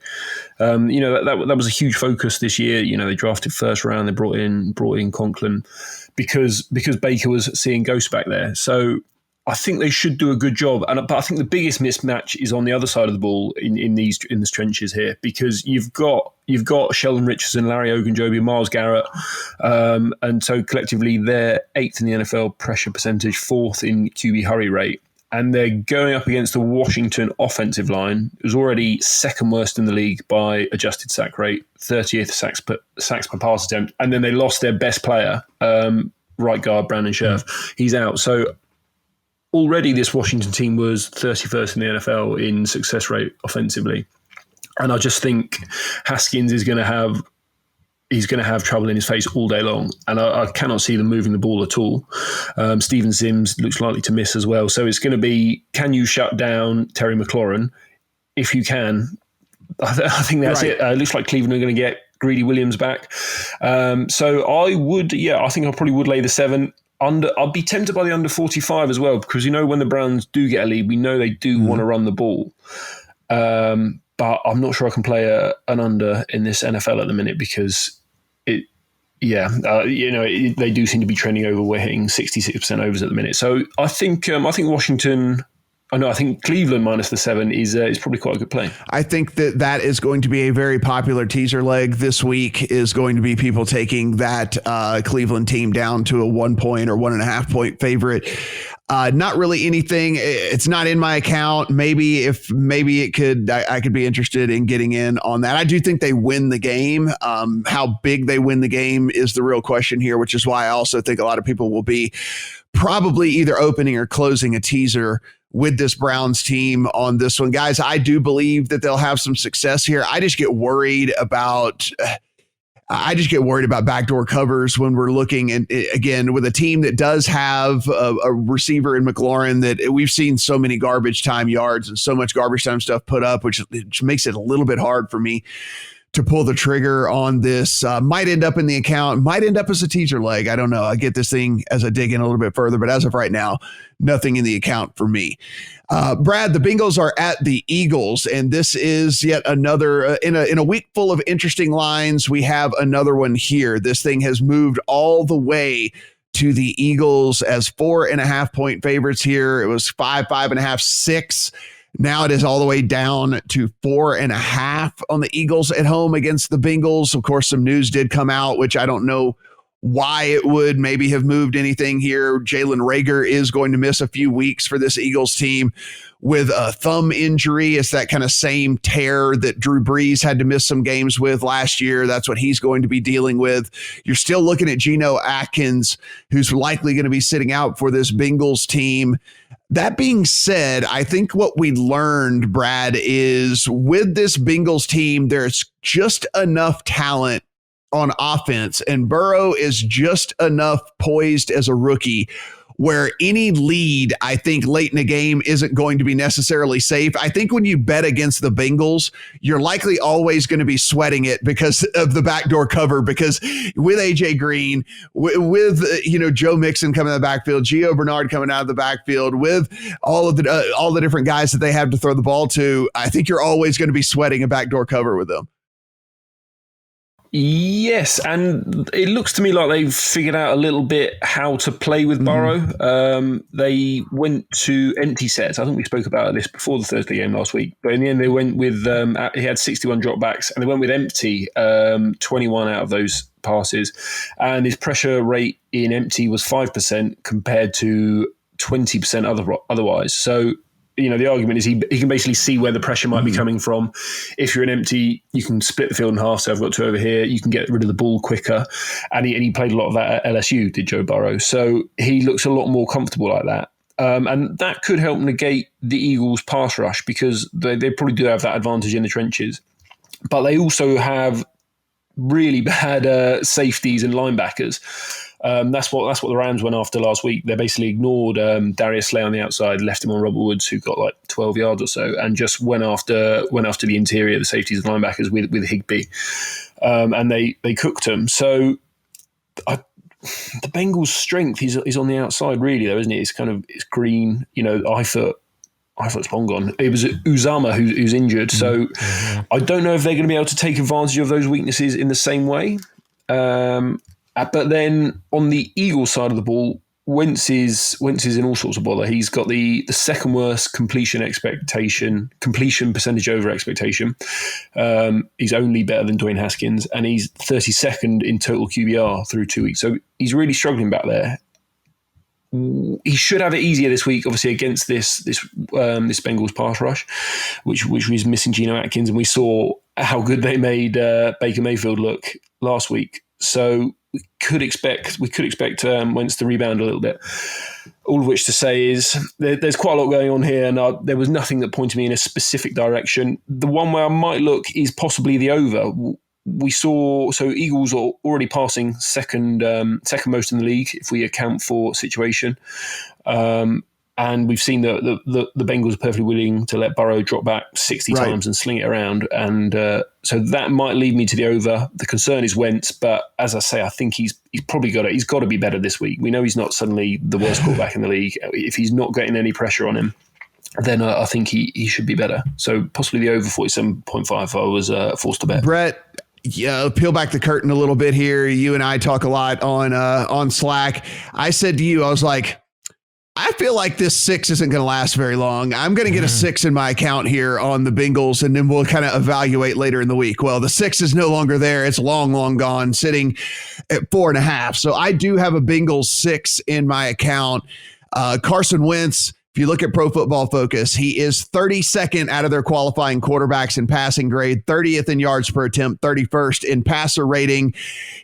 That was a huge focus this year. They drafted first round. They brought in Conklin because Baker was seeing ghosts back there. So I think they should do a good job. But I think the biggest mismatch is on the other side of the ball in the trenches here, because you've got Sheldon Richardson, Larry Ogunjobi, Myles Garrett, and so collectively they're 8th in the NFL pressure percentage, 4th in QB hurry rate, and they're going up against the Washington offensive line, who's already 2nd worst in the league by adjusted sack rate, 30th sacks per pass attempt, and then they lost their best player, right guard Brandon Scherf. He's out, so already this Washington team was 31st in the NFL in success rate offensively. And I just think Haskins is going to have trouble in his face all day long. And I cannot see them moving the ball at all. Steven Sims looks likely to miss as well. So it's going to be, can you shut down Terry McLaurin? If you can, I think that's right. It looks like Cleveland are going to get Greedy Williams back. So I think I probably would lay the 7. I'd be tempted by the under 45 as well, because when the Browns do get a lead, we know they do want to run the ball. But I'm not sure I can play an under in this NFL at the minute, because they do seem to be trending over. We're hitting 66% overs at the minute. So I think Washington. I think Cleveland minus the 7 is probably quite a good play. I think that is going to be a very popular teaser leg this week, is going to be people taking that Cleveland team down to a 1 point or 1.5 point favorite. Not really anything. It's not in my account. Maybe it could, I could be interested in getting in on that. I do think they win the game. How big they win the game is the real question here, which is why I also think a lot of people will be probably either opening or closing a teaser with this Browns team on this one. Guys, I do believe that they'll have some success here. I just get worried about backdoor covers when we're looking, and again, with a team that does have a receiver in McLaurin that we've seen so many garbage time yards and so much garbage time stuff put up, which makes it a little bit hard for me to pull the trigger on this. Might end up in the account, might end up as a teaser leg. I don't know. I get this thing as I dig in a little bit further, but as of right now, nothing in the account for me. Brad, the Bengals are at the Eagles, and this is yet another, in a week full of interesting lines, we have another one here. This thing has moved all the way to the Eagles as 4.5 point favorites here. It was 5.5, 6. Now it is all the way down to 4.5 on the Eagles at home against the Bengals. Of course, some news did come out, which I don't know why it would maybe have moved anything here. Jalen Reagor is going to miss a few weeks for this Eagles team with a thumb injury. It's that kind of same tear that Drew Brees had to miss some games with last year. That's what he's going to be dealing with. You're still looking at Geno Atkins, who's likely going to be sitting out for this Bengals team. That being said, I think what we learned, Brad, is with this Bengals team, there's just enough talent on offense, and Burrow is just enough poised as a rookie where any lead, I think, late in the game isn't going to be necessarily safe. I think when you bet against the Bengals, you're likely always going to be sweating it because of the backdoor cover, because with AJ Green, with Joe Mixon coming out of the backfield, Gio Bernard coming out of the backfield, with all the different guys that they have to throw the ball to, I think you're always going to be sweating a backdoor cover with them. Yes, and it looks to me like they've figured out a little bit how to play with Burrow. They went to empty sets. I think we spoke about this before the Thursday game last week. But in the end, they went with, he had 61 dropbacks, and they went with empty, 21 out of those passes. And his pressure rate in empty was 5% compared to 20% otherwise. So, the argument is he can basically see where the pressure might be coming from. If you're an empty, you can split the field in half. So I've got two over here. You can get rid of the ball quicker. And he played a lot of that at LSU, did Joe Burrow. So he looks a lot more comfortable like that. And that could help negate the Eagles' pass rush because they probably do have that advantage in the trenches. But they also have really bad safeties and linebackers. That's what the Rams went after last week. They basically ignored Darius Slay on the outside, left him on Robert Woods, who got like 12 yards or so, and just went after the interior, the safeties and linebackers with Higbee, and they cooked them. So the Bengals' strength is on the outside, really, though, isn't it? It's Green, Eifert's long gone. It was Uzama who's injured, so I don't know if they're going to be able to take advantage of those weaknesses in the same way. But then on the Eagles side of the ball, Wentz is in all sorts of bother. He's got the second worst completion percentage over expectation. He's only better than Dwayne Haskins, and he's 32nd in total QBR through 2 weeks. So he's really struggling back there. He should have it easier this week, obviously, against this Bengals pass rush, which was missing Geno Atkins, and we saw how good they made Baker Mayfield look last week. So we could expect Wentz to rebound a little bit. All of which to say is there's quite a lot going on here, and there was nothing that pointed me in a specific direction. The one where I might look is possibly the over. We saw Eagles are already passing second most in the league if we account for situation, and we've seen the Bengals are perfectly willing to let Burrow drop back 60 times and sling it around, and so that might lead me to the over. The concern is Wentz, but as I say, I think he's probably he's got to be better this week. We know he's not suddenly the worst quarterback in the league. If he's not getting any pressure on him, then I think he should be better. So possibly the over 47.5 if I was forced to bet. Brett, peel back the curtain a little bit here. You and I talk a lot on Slack. I said to you, I was like, I feel like this 6 isn't going to last very long. I'm going to get a 6 in my account here on the Bengals, and then we'll kind of evaluate later in the week. Well, the 6 is no longer there. It's long gone, sitting at 4.5. So I do have a Bengals 6 in my account. Carson Wentz, if you look at Pro Football Focus, he is 32nd out of their qualifying quarterbacks in passing grade, 30th in yards per attempt, 31st in passer rating.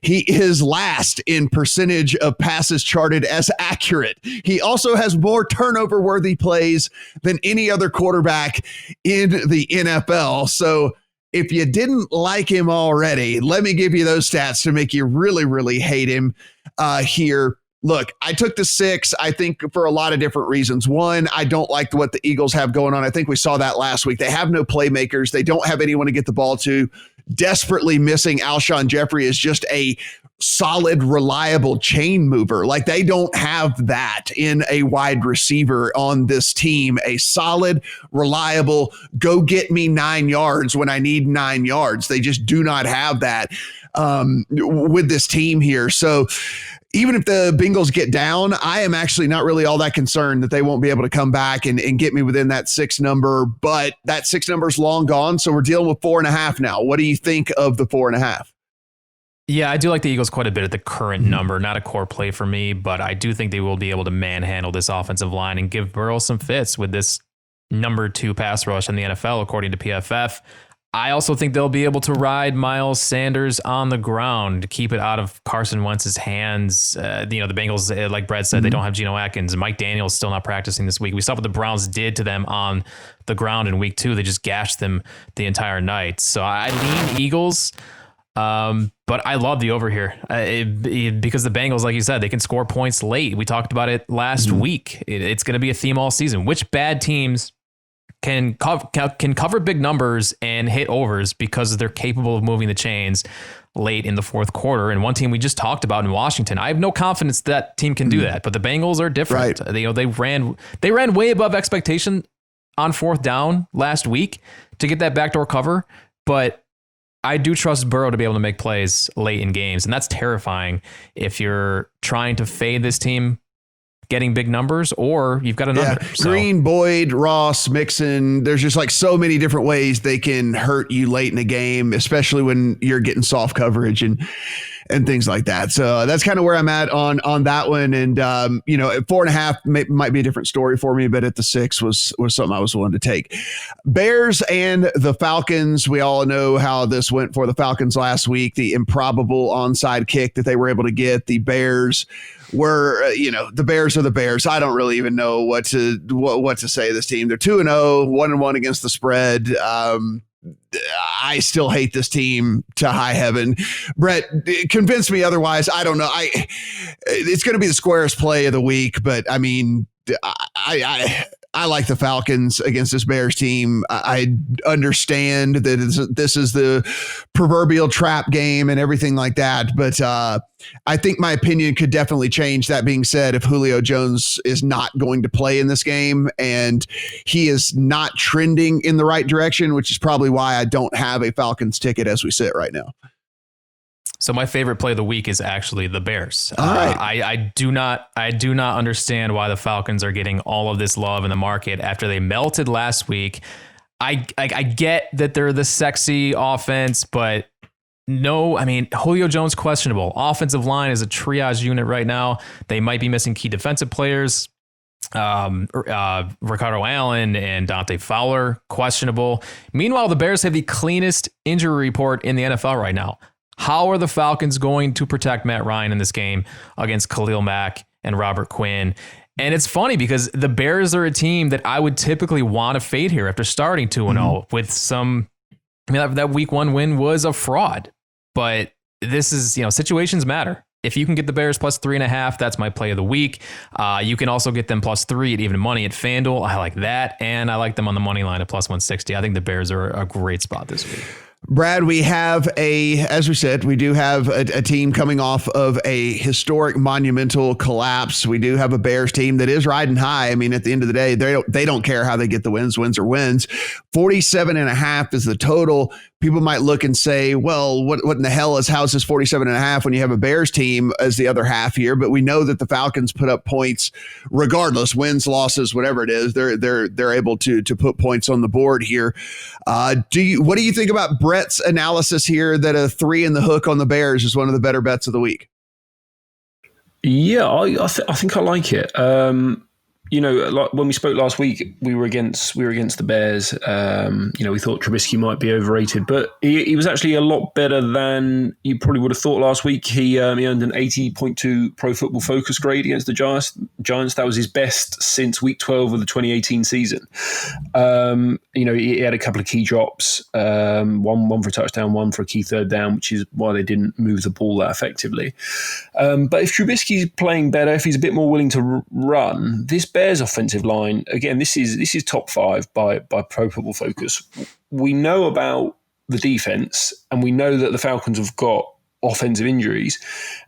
He is last in percentage of passes charted as accurate. He also has more turnover-worthy plays than any other quarterback in the NFL. So if you didn't like him already, let me give you those stats to make you really, really hate him here. Look, I took the 6, I think, for a lot of different reasons. One, I don't like what the Eagles have going on. I think we saw that last week. They have no playmakers. They don't have anyone to get the ball to. Desperately missing Alshon Jeffrey is just a solid, reliable chain mover. Like, they don't have that in a wide receiver on this team. A solid, reliable, go get me 9 yards when I need 9 yards. They just do not have that with this team here. So even if the Bengals get down, I am actually not really all that concerned that they won't be able to come back and get me within that 6 number. But that 6 number is long gone, so we're dealing with 4.5 now. What do you think of the 4.5? Yeah, I do like the Eagles quite a bit at the current number. Not a core play for me, but I do think they will be able to manhandle this offensive line and give Burrow some fits with this number 2 pass rush in the NFL, according to PFF. I also think they'll be able to ride Miles Sanders on the ground to keep it out of Carson Wentz's hands. The Bengals, like Brad said, they don't have Geno Atkins. Mike Daniels still not practicing this week. We saw what the Browns did to them on the ground in week 2. They just gashed them the entire night. So I lean Eagles, but I love the over here because the Bengals, like you said, they can score points late. We talked about it last week. It's going to be a theme all season. Which bad teams can cover big numbers and hit overs because they're capable of moving the chains late in the fourth quarter. And one team we just talked about in Washington, I have no confidence that team can do that, but the Bengals are different. Right. They ran way above expectation on fourth down last week to get that backdoor cover, but I do trust Burrow to be able to make plays late in games, and that's terrifying if you're trying to fade this team getting big numbers, or you've got an under. So. Green, Boyd, Ross, Mixon. There's just like so many different ways they can hurt you late in the game, especially when you're getting soft coverage and things like that. So that's kind of where I'm at on that one. And, at 4.5 might be a different story for me, but at the 6 was something I was willing to take. Bears and the Falcons. We all know how this went for the Falcons last week, the improbable onside kick that they were able to get. The Bears were, the Bears are the Bears. I don't really even know what to say of this team. They're 2-0, 1-1 against the spread. I still hate this team to high heaven. Brett, convince me otherwise. I don't know. It's going to be the squarest play of the week, but I mean, I like the Falcons against this Bears team. I understand that this is the proverbial trap game and everything like that, but I think my opinion could definitely change. That being said, if Julio Jones is not going to play in this game and he is not trending in the right direction, which is probably why I don't have a Falcons ticket as we sit right now. So my favorite play of the week is actually the Bears. All right. I do not understand why the Falcons are getting all of this love in the market after they melted last week. I get that they're the sexy offense, but no, I mean, Julio Jones questionable. Offensive line is a triage unit right now. They might be missing key defensive players. Ricardo Allen and Dante Fowler questionable. Meanwhile, the Bears have the cleanest injury report in the NFL right now. How are the Falcons going to protect Matt Ryan in this game against Khalil Mack and Robert Quinn? And it's funny because the Bears are a team that I would typically want to fade here after starting 2-0 with some. I mean, that week 1 win was a fraud, but this is, situations matter. If you can get the Bears plus 3.5, that's my play of the week. You can also get them plus 3 at even money at FanDuel. I like that. And I like them on the money line at plus 160. I think the Bears are a great spot this week. Brad, we have as we said, we do have a team coming off of a historic monumental collapse. We do have a Bears team that is riding high. I mean, at the end of the day, they don't care how they get the wins. Wins are wins. 47.5 is the total. People might look and say, well, what in the hell how's this 47.5 when you have a Bears team as the other half here? But we know that the Falcons put up points regardless, wins, losses, whatever it is. They're able to put points on the board here. What do you think about Brett's analysis here that a 3 in the hook on the Bears is one of the better bets of the week? Yeah, I think I like it. Like when we spoke last week, we were against the Bears. We thought Trubisky might be overrated, but he was actually a lot better than you probably would have thought last week. He earned an 80.2 Pro Football Focus grade against the Giants. That was his best since week 12 of the 2018 season. He had a couple of key drops, one for a touchdown, one for a key third down, which is why they didn't move the ball that effectively. But if Trubisky's playing better, if he's a bit more willing to run, this Bears offensive line, again, this is top 5 by Pro Football Focus. We know about the defense, and we know that the Falcons have got offensive injuries,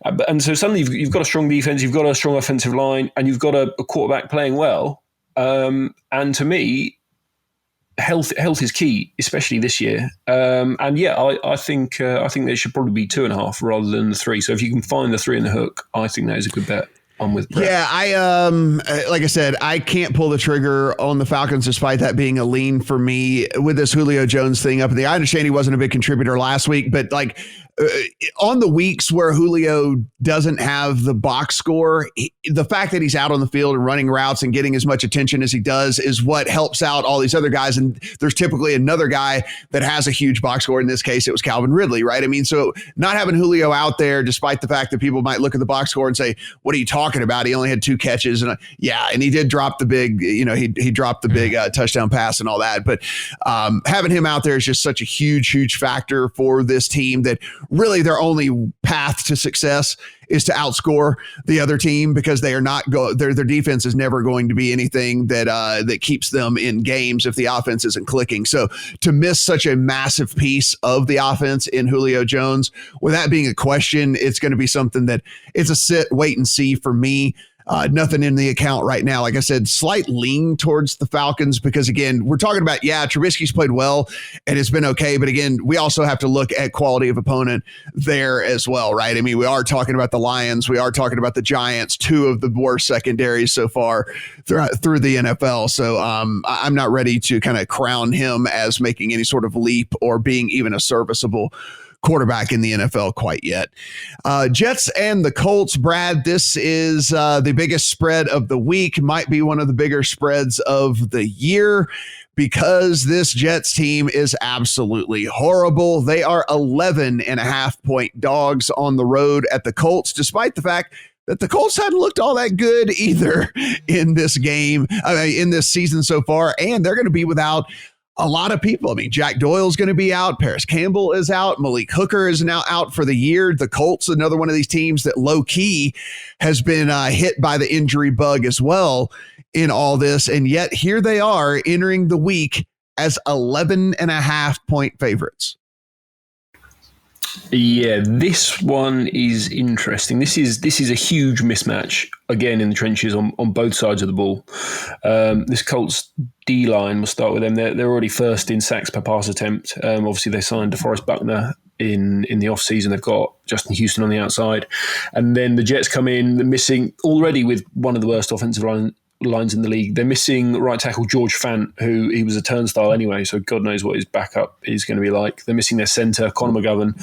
and so suddenly you've got a strong defense, you've got a strong offensive line, and you've got a quarterback playing well. And to me, health is key, especially this year. I think they should probably be 2.5 rather than the 3. So if you can find the 3 in the hook, I think that is a good bet. I'm with Brett. Yeah, like I said, I can't pull the trigger on the Falcons despite that being a lean for me with this Julio Jones thing up in the. I understand he wasn't a big contributor last week, but like on the weeks where Julio doesn't have the box score, the fact that he's out on the field and running routes and getting as much attention as he does is what helps out all these other guys. And there's typically another guy that has a huge box score. In this case, it was Calvin Ridley, right? I mean, so not having Julio out there, despite the fact that people might look at the box score and say, what are you talking about? He only had 2 catches. And and he did drop the big, he dropped the big touchdown pass and all that. But having him out there is just such a huge factor for this team that really their only path to success is to outscore the other team, because they are not their defense is never going to be anything that keeps them in games if the offense isn't clicking. So to miss such a massive piece of the offense in Julio Jones, with that being a question, it's going to be something that it's a sit, wait and see for me. Nothing in the account right now. Like I said, slight lean towards the Falcons because, again, we're talking about, Trubisky's played well and it's been okay. But, again, we also have to look at quality of opponent there as well, right? I mean, we are talking about the Lions. We are talking about the Giants, 2 of the worst secondaries so far through the NFL. So I'm not ready to kind of crown him as making any sort of leap or being even a serviceable quarterback in the NFL quite yet. Jets and the Colts, Brad, this is the biggest spread of the week, might be one of the bigger spreads of the year, because this Jets team is absolutely horrible. They are 11.5-point dogs on the road at the Colts, despite the fact that the Colts hadn't looked all that good either in this game, in this season so far, and they're going to be without a lot of people. I mean, Jack Doyle's going to be out. Paris Campbell is out. Malik Hooker is now out for the year. The Colts, another one of these teams that low key has been hit by the injury bug as well in all this. And yet here they are entering the week as 11.5-point favorites. Yeah, this one is interesting. This is a huge mismatch again in the trenches on both sides of the ball. This Colts D line, we'll start with them. They're already first in sacks per pass attempt. Obviously, they signed DeForest Buckner in the offseason. They've got Justin Houston on the outside, and then the Jets come in missing already with one of the worst offensive lines in the league. They're missing right tackle George Fant, who he was a turnstile anyway, so God knows what his backup is going to be like. They're missing their center, Conor McGovern.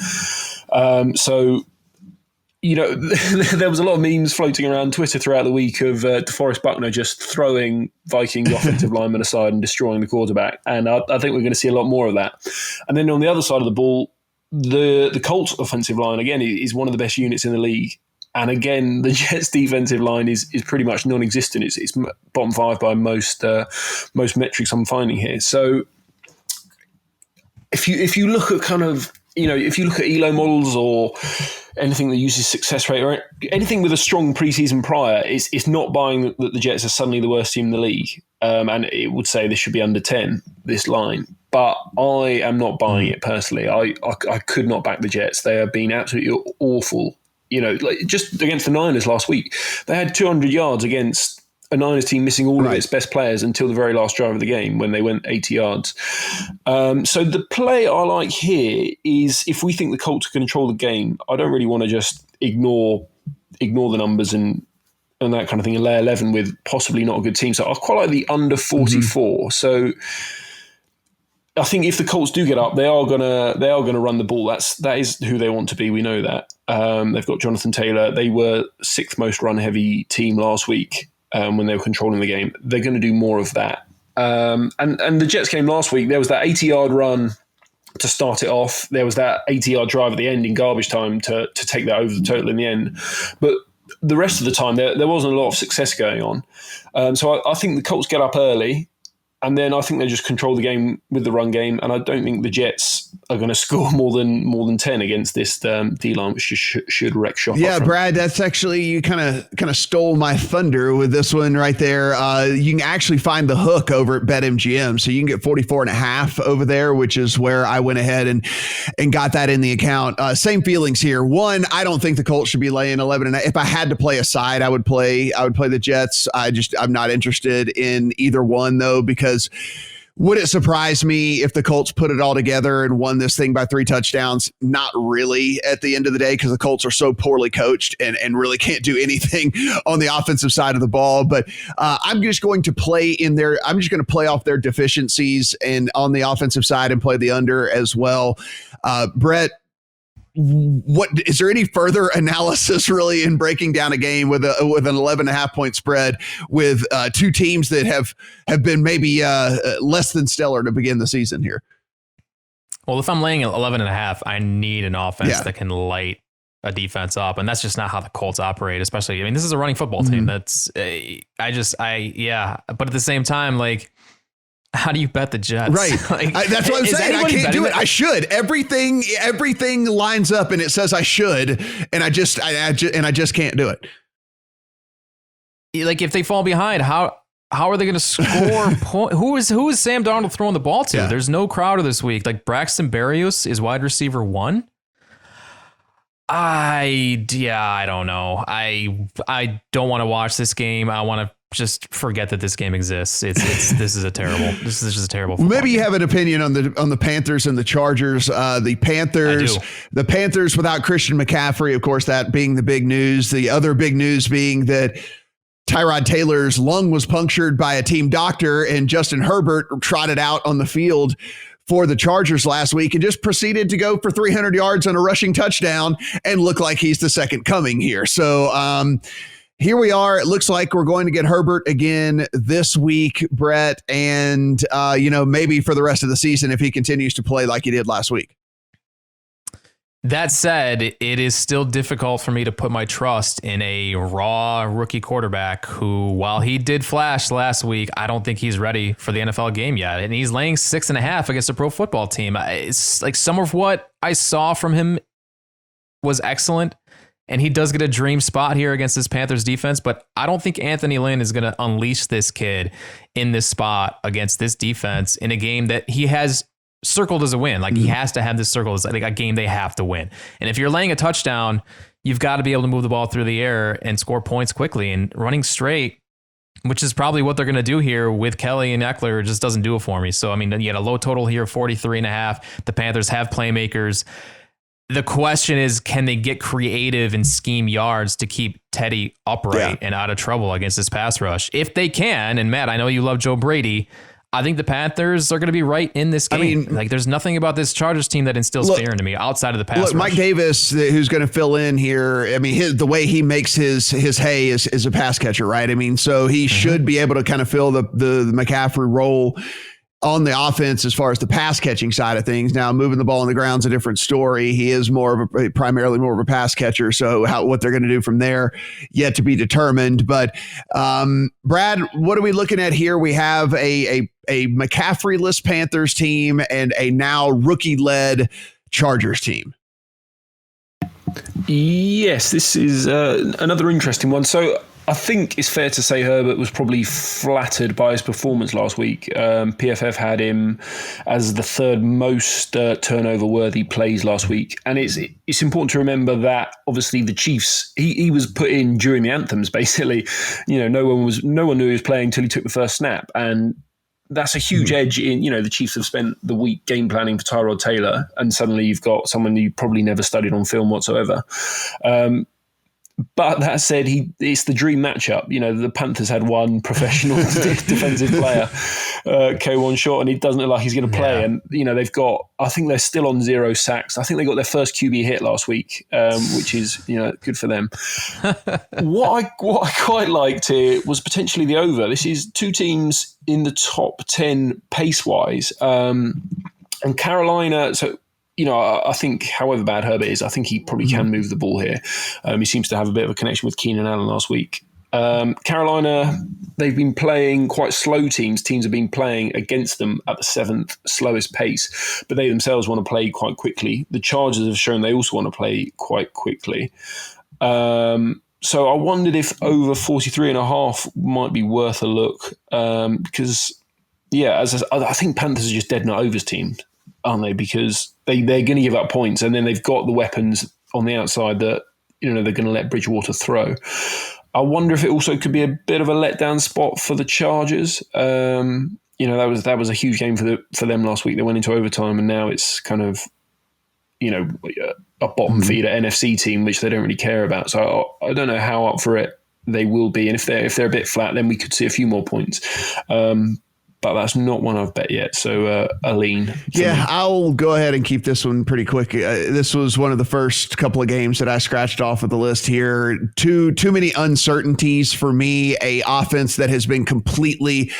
There was a lot of memes floating around Twitter throughout the week of DeForest Buckner just throwing Vikings offensive linemen aside and destroying the quarterback. And I think we're going to see a lot more of that. And then on the other side of the ball, the Colts offensive line, again, is one of the best units in the league. And again, the Jets' defensive line is pretty much non-existent. It's bottom 5 by most metrics I'm finding here. So if you look at kind of, if you look at ELO models or anything that uses success rate or anything with a strong preseason prior, it's not buying that the Jets are suddenly the worst team in the league. And it would say this should be under 10, this line. But I am not buying it personally. I could not back the Jets. They have been absolutely awful. Just against the Niners last week, they had 200 yards against a Niners team missing all of its best players until the very last drive of the game when they went 80 yards. So the play I like here is if we think the Colts can control the game, I don't really want to just ignore the numbers and that kind of thing and lay 11 with possibly not a good team. So I quite like the under 44. Mm-hmm. So I think if the Colts do get up, they are gonna run the ball. That is who they want to be. We know that. They've got Jonathan Taylor. They were 6th most run heavy team last week when they were controlling the game. They're going to do more of that. And the Jets game last week, there was that 80-yard run to start it off. There was that 80-yard drive at the end in garbage time to take that over the total in the end. But the rest of the time, there wasn't a lot of success going on. So I think the Colts get up early. And then I think they just control the game with the run game, and I don't think the Jets are going to score more than 10 against this D-line, which should wreck shop. Yeah, Brad, that's actually, you kind of stole my thunder with this one right there. You can actually find the hook over at BetMGM, so you can get 44.5 over there, which is where I went ahead and got that in the account. Same feelings here. One, I don't think the Colts should be laying 11. And if I had to play a side, I would play the Jets. I'm not interested in either one though, because would it surprise me if the Colts put it all together and won this thing by 3 touchdowns? Not really at the end of the day, because the Colts are so poorly coached and really can't do anything on the offensive side of the ball. But I'm just going to play off their deficiencies and on the offensive side and play the under as well. Brett, what is there any further analysis really in breaking down a game with an 11.5 point spread with two teams that have been maybe less than stellar to begin the season here? Well, if I'm laying 11.5, I need an offense that can light a defense up, and that's just not how the Colts operate. Especially, I mean, this is a running football team. That's but at the same time, like, how do you bet the Jets? Right. That's what I'm saying. I can't do it. I should. Everything lines up and it says I should, and I just can't do it. Like, if they fall behind, how are they going to score point? Who is Sam Darnold throwing the ball to? Yeah. There's no Crowder this week. Like, Braxton Berrios is wide receiver 1. I don't know. I don't want to watch this game. I want to just forget that this game exists. This is just a terrible. Maybe you have an opinion on the Panthers and the Chargers. The Panthers without Christian McCaffrey, of course, that being the big news. The other big news being that Tyrod Taylor's lung was punctured by a team doctor, and Justin Herbert trotted out on the field for the Chargers last week and just proceeded to go for 300 yards on a rushing touchdown and look like he's the second coming here. So here we are. It looks like we're going to get Herbert again this week, Brett, and maybe for the rest of the season if he continues to play like he did last week. That said, it is still difficult for me to put my trust in a raw rookie quarterback who, while he did flash last week, I don't think he's ready for the NFL game yet. And he's laying 6.5 against a pro football team. It's like some of what I saw from him was excellent. And he does get a dream spot here against this Panthers defense, but I don't think Anthony Lynn is going to unleash this kid in this spot against this defense in a game that he has circled as a win. Like, he has to have this circled as like a game they have to win. And if you're laying a touchdown, you've got to be able to move the ball through the air and score points quickly. And running straight, which is probably what they're going to do here with Kelly and Eckler, just doesn't do it for me. So, I mean, you had a low total here, 43.5. The Panthers have playmakers. The question is, can they get creative and scheme yards to keep Teddy upright and out of trouble against this pass rush? If they can, and Matt, I know you love Joe Brady, I think the Panthers are going to be right in this game. I mean, like, there's nothing about this Chargers team that instills fear into me outside of the pass rush. Mike Davis, who's going to fill in here, I mean, the way he makes his hay is a pass catcher, right? I mean, so he should be able to kind of fill the McCaffrey role on the offense as far as the pass catching side of things. Now, moving the ball on the ground is a different story. He is primarily more of a pass catcher. So what they're going to do from there, yet to be determined. But Brad, what are we looking at here? We have a McCaffrey-less Panthers team and a now rookie-led Chargers team. Yes, this is another interesting one. So I think it's fair to say Herbert was probably flattered by his performance last week. PFF had him as the third most turnover-worthy plays last week. And it's important to remember that, obviously, the Chiefs, he was put in during the anthems, basically. No one knew he was playing until he took the first snap. And that's a huge edge in, the Chiefs have spent the week game planning for Tyrod Taylor, and suddenly you've got someone you probably never studied on film whatsoever. But that said, it's the dream matchup. The Panthers had one professional defensive player, K1 Short, and it doesn't look like he's going to play. Yeah. And, they've got, I think they're still on 0 sacks. I think they got their first QB hit last week, which is, good for them. What I quite liked here was potentially the over. This is two teams in the top 10 pace-wise. And Carolina, so... I think however bad Herbert is, I think he probably can move the ball here. He seems to have a bit of a connection with Keenan Allen last week. Carolina, they've been playing quite slow teams. Teams have been playing against them at the 7th slowest pace, but they themselves want to play quite quickly. The Chargers have shown they also want to play quite quickly. So I wondered if over 43.5 might be worth a look because, I think Panthers are just dead nut overs team, aren't they? Because they're going to give up points, and then they've got the weapons on the outside that they're going to let Bridgewater throw. I wonder if it also could be a bit of a letdown spot for the Chargers. That was a huge game for them last week. They went into overtime, and now it's kind of a bottom feeder NFC team, which they don't really care about. So I don't know how up for it they will be, and if they're a bit flat, then we could see a few more points. but that's not one I've bet yet. So a lean. Yeah, I'll go ahead and keep this one pretty quick. This was one of the first couple of games that I scratched off of the list here. Too many uncertainties for me. A offense that has been completely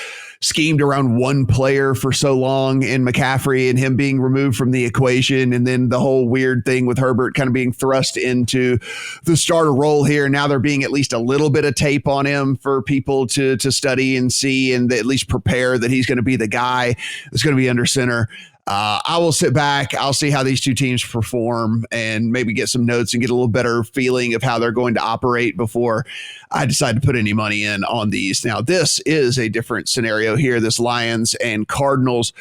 schemed around one player for so long in McCaffrey and him being removed from the equation. And then the whole weird thing with Herbert kind of being thrust into the starter role here. Now there being at least a little bit of tape on him for people to study and see and at least prepare that he's going to be the guy that's going to be under center. I will sit back. I'll see how these two teams perform and maybe get some notes and get a little better feeling of how they're going to operate before I decide to put any money in on these. Now, this is a different scenario here, this Lions and Cardinals.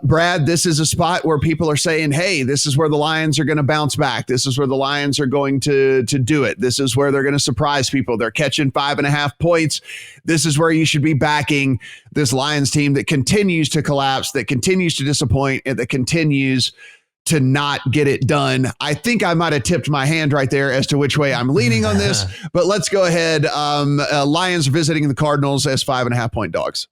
Brad, this is a spot where people are saying, hey, this is where the Lions are going to bounce back. This is where the Lions are going to do it. This is where they're going to surprise people. They're catching 5.5 points. This is where you should be backing this Lions team that continues to collapse, that continues to disappoint, and that continues to not get it done. I think I might have tipped my hand right there as to which way I'm leaning on this, but let's go ahead. Lions visiting the Cardinals as 5.5 point dogs.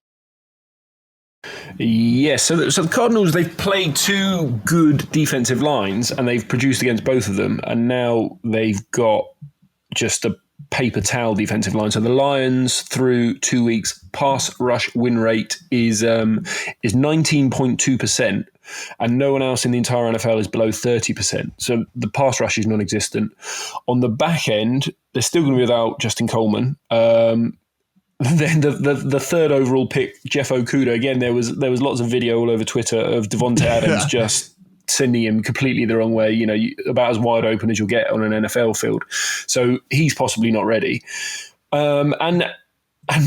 Yes, so the Cardinals, they've played two good defensive lines and they've produced against both of them, and now they've got just a paper towel defensive line. So the Lions through 2 weeks pass rush win rate is 19.2%, and no one else in the entire NFL is below 30%. So the pass rush is non-existent. On the back end, they're still going to be without Justin Coleman. Then the third overall pick, Jeff Okudah. Again, there was lots of video all over Twitter of Devontae Adams just sending him completely the wrong way. You know, about as wide open as you'll get on an NFL field. So he's possibly not ready. And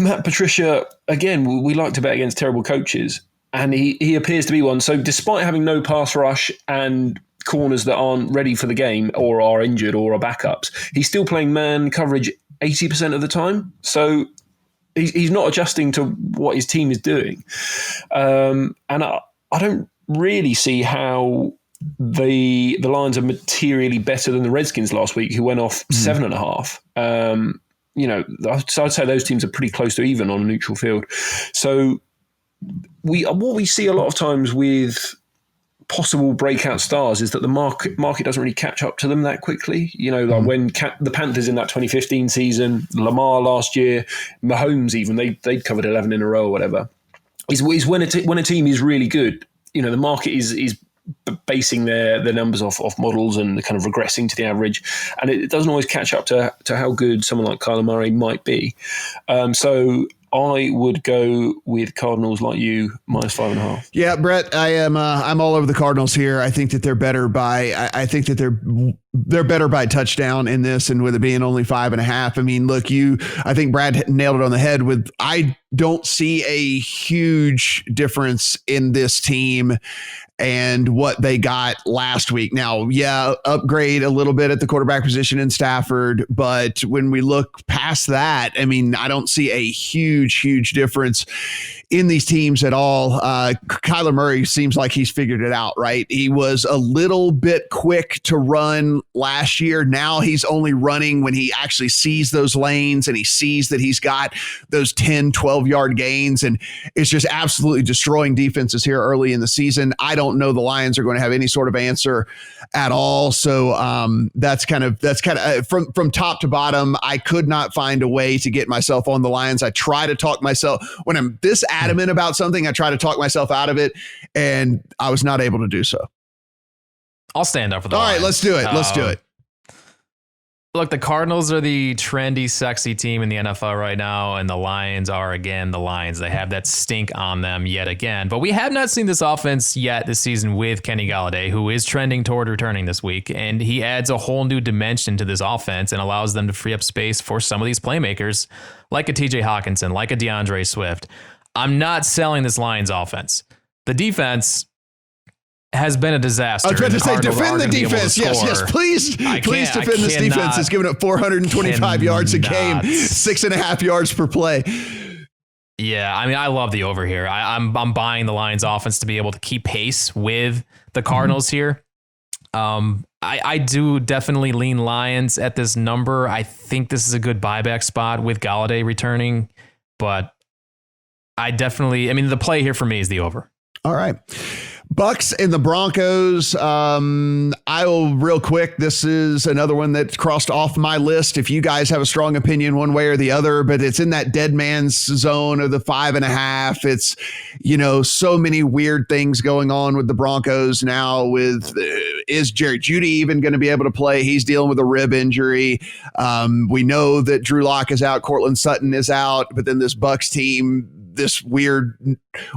Matt Patricia, again, we like to bet against terrible coaches, and he appears to be one. So despite having no pass rush and corners that aren't ready for the game or are injured or are backups, he's still playing man coverage 80% of the time. So he's not adjusting to what his team is doing. And I don't really see how the Lions are materially better than the Redskins last week, who went off 7.5. So I'd say those teams are pretty close to even on a neutral field. So what we see a lot of times with possible breakout stars is that the market doesn't really catch up to them that quickly. You know, like when the Panthers in that 2015 season, Lamar last year, Mahomes even, they'd covered 11 in a row or whatever. Is when a team is really good, you know, the market is basing their numbers off models and kind of regressing to the average, and it doesn't always catch up to how good someone like Kyler Murray might be. So I would go with Cardinals like you, -5.5. Yeah, Brett, I'm all over the Cardinals here. I think that they're better by. I think that they're better by touchdown in this, and with it being only 5.5. I mean, look, I think Brad nailed it on the head. I don't see a huge difference in this team and what they got last week. Now, yeah, upgrade a little bit at the quarterback position in Stafford, but when we look past that, I mean, I don't see a huge difference in these teams at all. Kyler Murray seems like he's figured it out, right? He was a little bit quick to run last year. Now he's only running when he actually sees those lanes and he sees that he's got those 10, 12-yard gains, and it's just absolutely destroying defenses here early in the season. I don't know the Lions are going to have any sort of answer at all. So that's kind of from top to bottom. I could not find a way to get myself on the Lions. I try to talk myself when I'm this adamant about something. I try to talk myself out of it, and I was not able to do so. I'll stand up for the All Lions. right, let's do it. Let's do it. Look, the Cardinals are the trendy, sexy team in the NFL right now, and the Lions are, again, the Lions. They have that stink on them yet again. But we have not seen this offense yet this season with Kenny Golladay, who is trending toward returning this week, and he adds a whole new dimension to this offense and allows them to free up space for some of these playmakers, like a TJ Hawkinson, like a DeAndre Swift. I'm not selling this Lions offense. The defense has been a disaster. I was about to say, defend the defense. Yes, please defend this defense. It's giving up 425 yards a game, 6.5 yards per play. Yeah, I mean, I love the over here. I'm buying the Lions offense to be able to keep pace with the Cardinals here. I do definitely lean Lions at this number. I think this is a good buyback spot with Golladay returning, but the play here for me is the over. All right. Bucs and the Broncos. I will real quick. This is another one that crossed off my list. If you guys have a strong opinion one way or the other, but it's in that dead man's zone of the 5.5. It's, so many weird things going on with the Broncos now with, is Jerry Jeudy even going to be able to play? He's dealing with a rib injury. We know that Drew Lock is out. Cortland Sutton is out, but then this Bucs team, this weird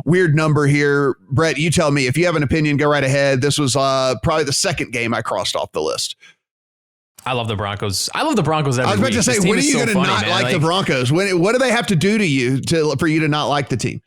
number here. Brett, you tell me if you have an opinion, go right ahead. This was probably the second game I crossed off the list. I love the Broncos. I love the Broncos every week. I was about to say, when are you going to not like the Broncos? What do they have to do to you for you to not like the team?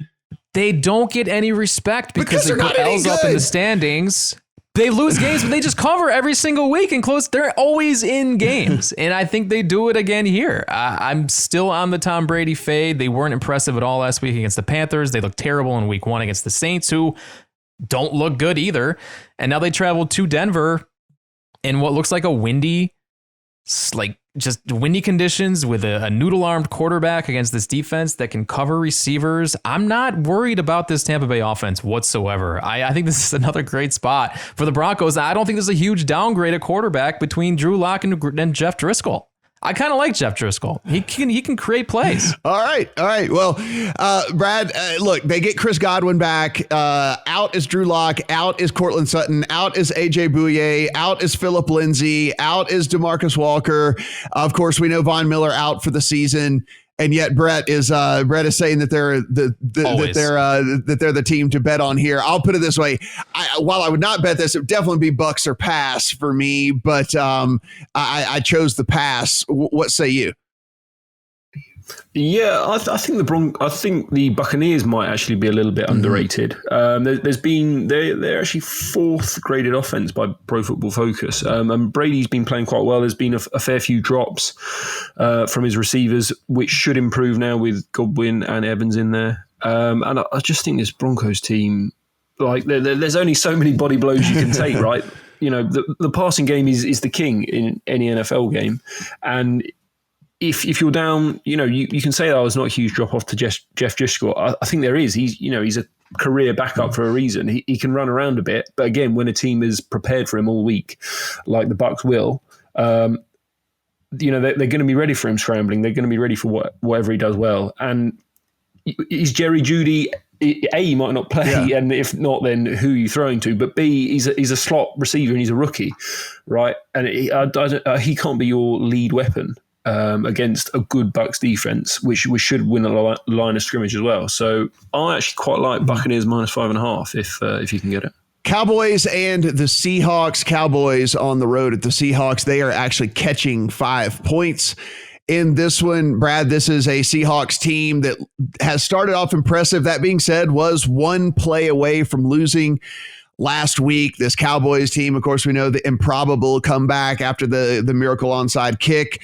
They don't get any respect because they put L's up in the standings. They lose games, but they just cover every single week and close. They're always in games. And I think they do it again here. I'm still on the Tom Brady fade. They weren't impressive at all last week against the Panthers. They looked terrible in week 1 against the Saints, who don't look good either. And now they traveled to Denver in what looks like a windy conditions with a noodle-armed quarterback against this defense that can cover receivers. I'm not worried about this Tampa Bay offense whatsoever. I think this is another great spot for the Broncos. I don't think there's a huge downgrade at quarterback between Drew Lock and Jeff Driscoll. I kind of like Jeff Driscoll. He can create plays. All right. Well, Brad, look, they get Chris Godwin back. Out is Drew Lock. Out is Cortland Sutton. Out is AJ Bouye. Out is Phillip Lindsay. Out is DeMarcus Walker. Of course, we know Von Miller out for the season. And yet Brett is saying that they're the team to bet on here. I'll put it this way: while I would not bet this, it would definitely be Bucs or pass for me. But I chose the pass. What say you? Yeah, I think the Buccaneers might actually be a little bit underrated. They're actually 4th graded offense by Pro Football Focus, and Brady's been playing quite well. There's been a fair few drops from his receivers, which should improve now with Godwin and Evans in there. And I just think this Broncos team, there's only so many body blows you can take, right? The passing game is the king in any NFL game, and if you're down, you can say that was not a huge drop off to Jeff Driscoll. I think there is. He's a career backup for a reason. He can run around a bit, but again, when a team is prepared for him all week, like the Bucs will, they're going to be ready for him scrambling. They're going to be ready for whatever he does well. And is Jerry Jeudy? A, he might not play, and if not, then who are you throwing to? But B, he's a slot receiver and he's a rookie, right? And he can't be your lead weapon against a good Bucs defense, which should win a line of scrimmage as well. So I actually quite like Buccaneers -5.5 if you can get it. Cowboys and the Seahawks. Cowboys on the road at the Seahawks. They are actually catching 5 points in this one. Brad, this is a Seahawks team that has started off impressive. That being said, was one play away from losing last week. This Cowboys team, of course, we know the improbable comeback after the miracle onside kick.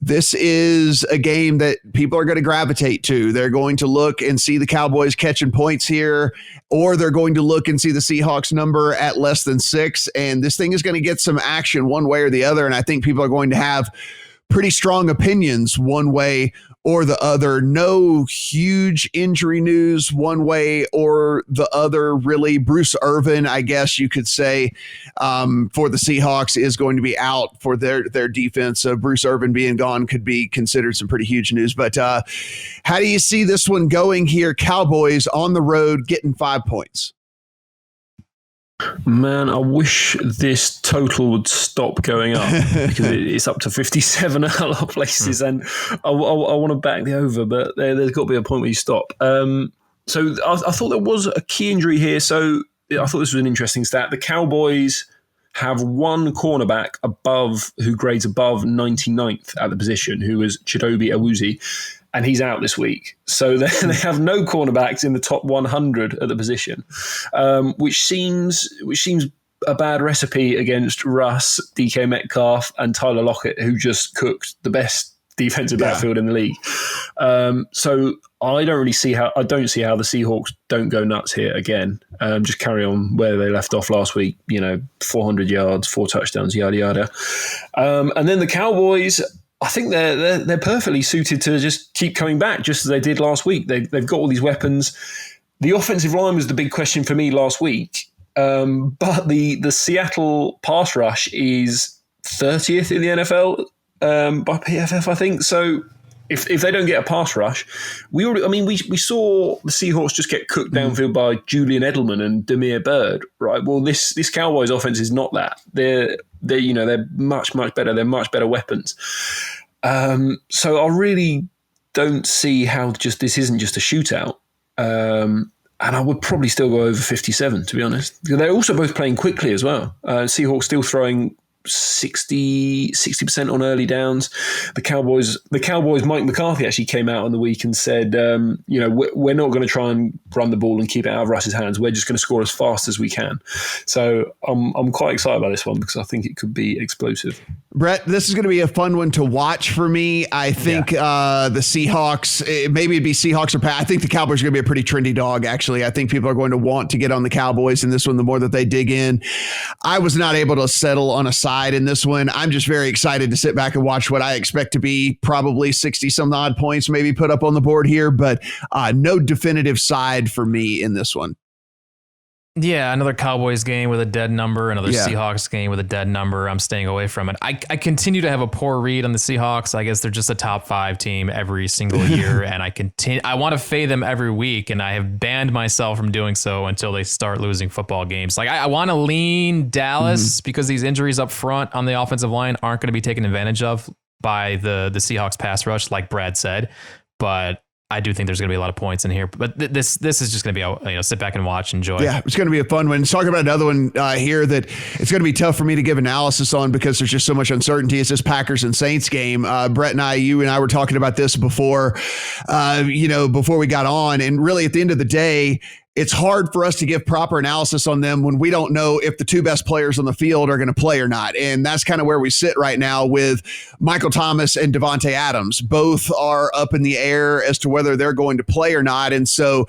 This is a game that people are going to gravitate to. They're going to look and see the Cowboys catching points here, or they're going to look and see the Seahawks number at less than 6. And this thing is going to get some action one way or the other. And I think people are going to have pretty strong opinions one way or the other. No huge injury news one way or the other, really. Bruce Irvin, I guess you could say, for the Seahawks is going to be out for their defense. So Bruce Irvin being gone could be considered some pretty huge news. But how do you see this one going here? Cowboys on the road getting 5 points. Man, I wish this total would stop going up because it's up to 57 at a lot of places, and I want to back the over, but there's got to be a point where you stop. So I thought there was a key injury here, so I thought this was an interesting stat. The Cowboys have one cornerback who grades above 99th at the position, who is Chidobe Awuzie, and he's out this week. So they have no cornerbacks in the top 100 at the position, which seems a bad recipe against Russ, DK Metcalf, and Tyler Lockett, who just cooked the best defensive backfield in the league. So I don't see how the Seahawks don't go nuts here again. Just carry on where they left off last week. 400 yards, 4 touchdowns, yada yada. And then the Cowboys. I think they're perfectly suited to just keep coming back, just as they did last week. They've got all these weapons. The offensive line was the big question for me last week, but the Seattle pass rush is 30th in the NFL by PFF, I think. So if they don't get a pass rush, we saw the Seahawks just get cooked downfield by Julian Edelman and Damiere Byrd, right? Well, this Cowboys offense is not that. They're much better. They're much better weapons. So I really don't see how this isn't just a shootout. And I would probably still go over 57, to be honest. They're also both playing quickly as well. Seahawks still throwing 60% on early downs. The Cowboys, Mike McCarthy actually came out on the week and said, we're not going to try and run the ball and keep it out of Russ's hands. We're just going to score as fast as we can. So I'm quite excited by this one because I think it could be explosive. Brett, this is going to be a fun one to watch for me. I think the Seahawks, maybe it'd be Seahawks or Pat. I think the Cowboys are going to be a pretty trendy dog, actually. I think people are going to want to get on the Cowboys in this one the more that they dig in. I was not able to settle on a side in this one. I'm just very excited to sit back and watch what I expect to be probably 60 some odd points maybe put up on the board here, but no definitive side for me in this one. Yeah, another Cowboys game with a dead number, another Seahawks game with a dead number. I'm staying away from it. I continue to have a poor read on the Seahawks. I guess they're just a top 5 team every single year, and I want to fade them every week, and I have banned myself from doing so until they start losing football games. Like I want to lean Dallas because these injuries up front on the offensive line aren't going to be taken advantage of by the Seahawks pass rush, like Brad said, but I do think there's going to be a lot of points in here, but this is just going to be sit back and watch, enjoy. Yeah, it's going to be a fun one. Talking about another one here that it's going to be tough for me to give analysis on because there's just so much uncertainty. It's this Packers and Saints game. Brett and you and I were talking about this before we got on, and really at the end of the day, it's hard for us to give proper analysis on them when we don't know if the two best players on the field are going to play or not. And that's kind of where we sit right now with Michael Thomas and Devontae Adams. Both are up in the air as to whether they're going to play or not. And so,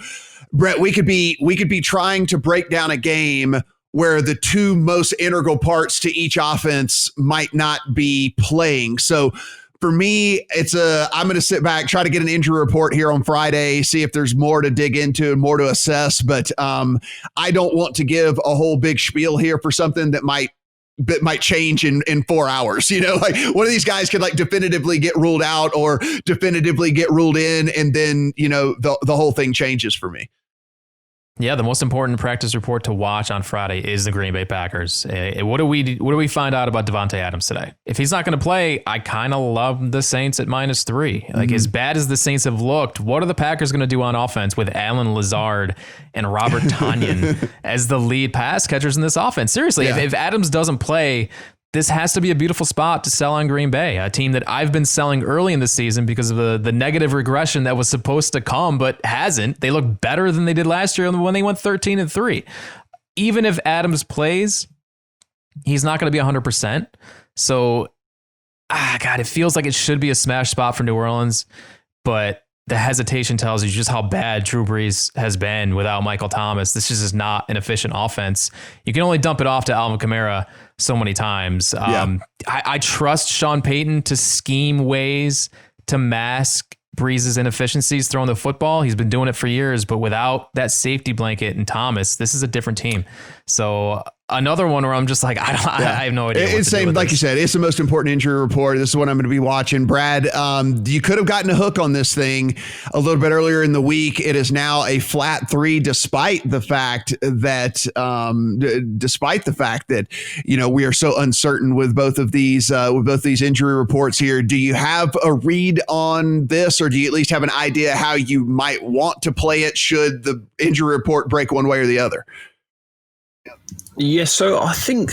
Brett, we could be trying to break down a game where the two most integral parts to each offense might not be playing. So for me, I'm going to sit back, try to get an injury report here on Friday, see if there's more to dig into and more to assess. But I don't want to give a whole big spiel here for something that might change in 4 hours. Like one of these guys could definitively get ruled out or definitively get ruled in. And then, the whole thing changes for me. Yeah, the most important practice report to watch on Friday is the Green Bay Packers. What do we find out about Devontae Adams today? If he's not going to play, I kind of love the Saints at -3. Like as bad as the Saints have looked, what are the Packers going to do on offense with Alan Lazard and Robert Tonyan as the lead pass catchers in this offense? Seriously, if Adams doesn't play, this has to be a beautiful spot to sell on Green Bay, a team that I've been selling early in the season because of the negative regression that was supposed to come, but hasn't. They look better than they did last year when they went 13-3. Even if Adams plays, he's not going to be 100%. So, God, it feels like it should be a smash spot for New Orleans, but the hesitation tells you just how bad Drew Brees has been without Michael Thomas. This is just not an efficient offense. You can only dump it off to Alvin Kamara so many times. I trust Sean Payton to scheme ways to mask Brees' inefficiencies throwing the football. He's been doing it for years, but without that safety blanket and Thomas, this is a different team. So another one where I'm just like, I have no idea. It's same, like you said, it's the most important injury report. This is what I'm going to be watching. Brad, you could have gotten a hook on this thing a little bit earlier in the week. It is now a flat 3, despite the fact that we are so uncertain with both of these injury reports here. Do you have a read on this, or do you at least have an idea how you might want to play it should the injury report break one way or the other? Yes, so I think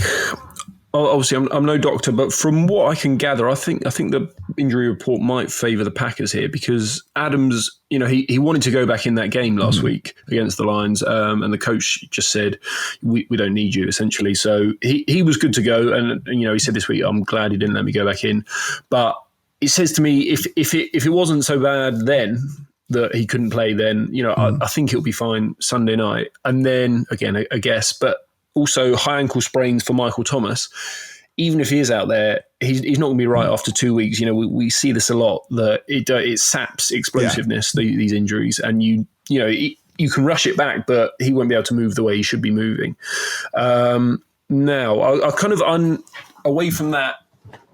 obviously I'm no doctor, but from what I can gather, I think the injury report might favour the Packers here because Adams, he wanted to go back in that game last week against the Lions, and the coach just said we don't need you essentially. So he was good to go, and he said this week, I'm glad he didn't let me go back in. But it says to me if it wasn't so bad then that he couldn't play, then I think he'll be fine Sunday night. And then again, I guess, but also high ankle sprains for Michael Thomas. even if he is out there, he's not going to be right after 2 weeks. You know, we see this a lot, that it saps explosiveness, these injuries, and you can rush it back, but he won't be able to move the way he should be moving. Now, I kind of away from that.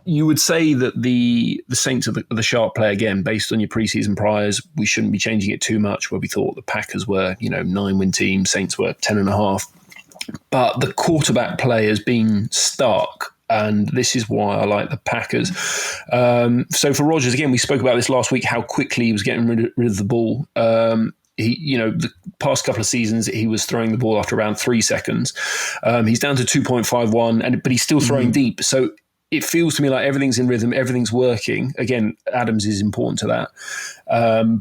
You would say that the Saints are the sharp play again, based on your preseason priors. We shouldn't be changing it too much, where we thought the Packers were, 9-win team, Saints were 10.5. But the quarterback play has been stark, and this is why I like the Packers. So for Rodgers, again, we spoke about this last week, how quickly he was getting rid of the ball. The past couple of seasons, he was throwing the ball after around 3 seconds. He's down to 2.51, but he's still throwing deep. So it feels to me like everything's in rhythm, everything's working. Again, Adams is important to that.